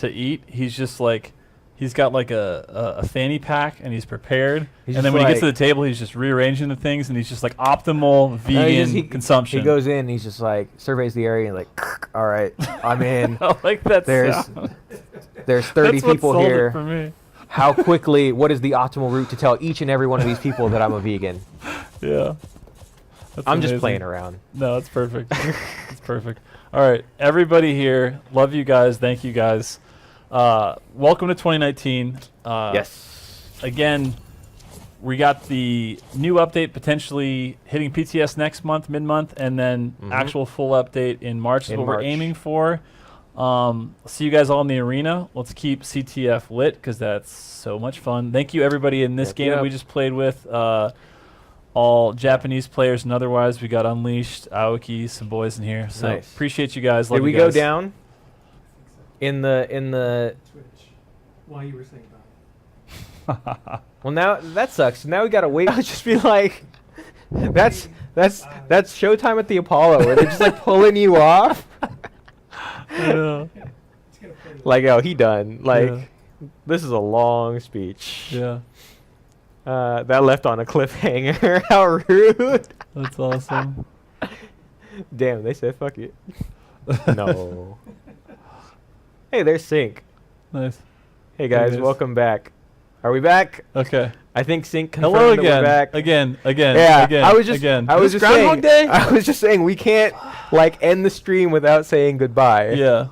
Speaker 2: eat, he's just like, he's got like a fanny pack and he's prepared.
Speaker 1: He's
Speaker 2: and
Speaker 1: just
Speaker 2: then when he gets to
Speaker 1: like-
Speaker 2: the table, he's just rearranging the things and he's just like optimal vegan consumption.
Speaker 1: He goes in. He's just like surveys the area and like, all right, I'm in.
Speaker 2: I like that
Speaker 1: There's
Speaker 2: sound.
Speaker 1: There's 30
Speaker 2: That's what
Speaker 1: people
Speaker 2: sold it
Speaker 1: here.
Speaker 2: for me.
Speaker 1: How quickly? What is the optimal route to tell each and every one of these people that I'm a vegan?
Speaker 2: Yeah. That's
Speaker 1: I'm just
Speaker 2: amazing.
Speaker 1: playing around.
Speaker 2: No, it's perfect. It's perfect. All right, everybody here, love you guys. Thank you guys. Welcome to 2019.
Speaker 1: Yes.
Speaker 2: Again, we got the new update potentially hitting PTS next month, mid-month, and then actual full update in March is
Speaker 1: In
Speaker 2: what
Speaker 1: March.
Speaker 2: we're aiming for. See you guys all in the arena. Let's keep CTF lit because that's so much fun. Thank you everybody in this
Speaker 1: Yep,
Speaker 2: game that
Speaker 1: yep.
Speaker 2: we just played with. All Japanese players and otherwise. We got Unleashed, Aoki, some boys in here. So
Speaker 1: Nice.
Speaker 2: appreciate you guys. Love
Speaker 1: Did we
Speaker 2: you
Speaker 1: go
Speaker 2: guys.
Speaker 1: down in the?
Speaker 3: Twitch. While you were saying about it.
Speaker 1: Well, now that sucks. Now we gotta wait. I'll just be like, that's showtime at the Apollo where they're just like pulling you off.
Speaker 2: Yeah.
Speaker 3: It's gonna play the-
Speaker 1: Like, oh, he done. Like,
Speaker 2: Yeah.
Speaker 1: this is a long speech.
Speaker 2: Yeah.
Speaker 1: That left on a cliffhanger. How rude.
Speaker 2: That's awesome.
Speaker 1: Damn, they said fuck it. No. Hey, there's Sync.
Speaker 2: Nice.
Speaker 1: Hey guys,
Speaker 2: guys.
Speaker 1: welcome back. Are we back?
Speaker 2: Okay.
Speaker 1: I think Sync confirmed
Speaker 2: Hello
Speaker 1: that we're
Speaker 2: again.
Speaker 1: back.
Speaker 2: Again.
Speaker 1: Yeah,
Speaker 2: Again.
Speaker 1: I was just
Speaker 2: again.
Speaker 1: I was
Speaker 2: This
Speaker 1: just saying
Speaker 2: Groundhog Day?
Speaker 1: I was just saying we can't like end the stream without saying goodbye.
Speaker 2: Yeah.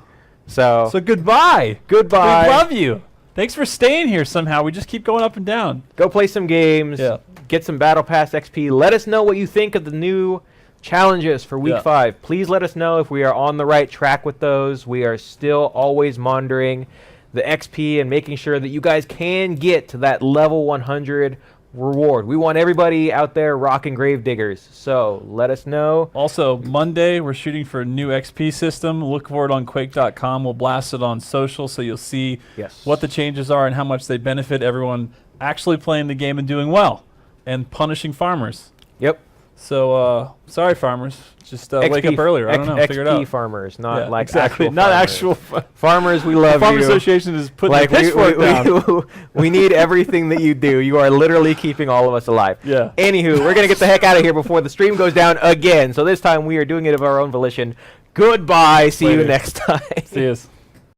Speaker 1: So,
Speaker 2: So goodbye.
Speaker 1: goodbye.
Speaker 2: We love you. Thanks for staying here somehow. We just keep going up and down.
Speaker 1: Go play some games.
Speaker 2: Yeah.
Speaker 1: Get some Battle Pass XP. Let us know what you think of the new challenges for week
Speaker 2: Yeah.
Speaker 1: 5. Please let us know if we are on the right track with those. We are still always monitoring the XP and making sure that you guys can get to that level 100 reward. We want everybody out there rocking Gravediggers. So let us know.
Speaker 2: Also, Monday, we're shooting for a new XP system. Look for it on Quake.com. We'll blast it on social so you'll see
Speaker 1: Yes.
Speaker 2: what the changes are and how much they benefit everyone actually playing the game and doing well and punishing farmers.
Speaker 1: Yep.
Speaker 2: So, sorry, farmers. Just wake up earlier. I don't know. Figure it
Speaker 1: XP
Speaker 2: out.
Speaker 1: farmers, not
Speaker 2: Yeah,
Speaker 1: like
Speaker 2: exactly.
Speaker 1: actual
Speaker 2: Not
Speaker 1: farmers.
Speaker 2: actual
Speaker 1: farmers. We love
Speaker 2: Farm
Speaker 1: you.
Speaker 2: Association is putting
Speaker 1: Like
Speaker 2: the pitchfork down.
Speaker 1: we need everything that you do. You are literally keeping all of us alive.
Speaker 2: Yeah.
Speaker 1: Anywho, we're gonna get the heck out of here before the stream goes down again. So this time we are doing it of our own volition. Goodbye. See you
Speaker 2: Later.
Speaker 1: next time.
Speaker 2: See yous.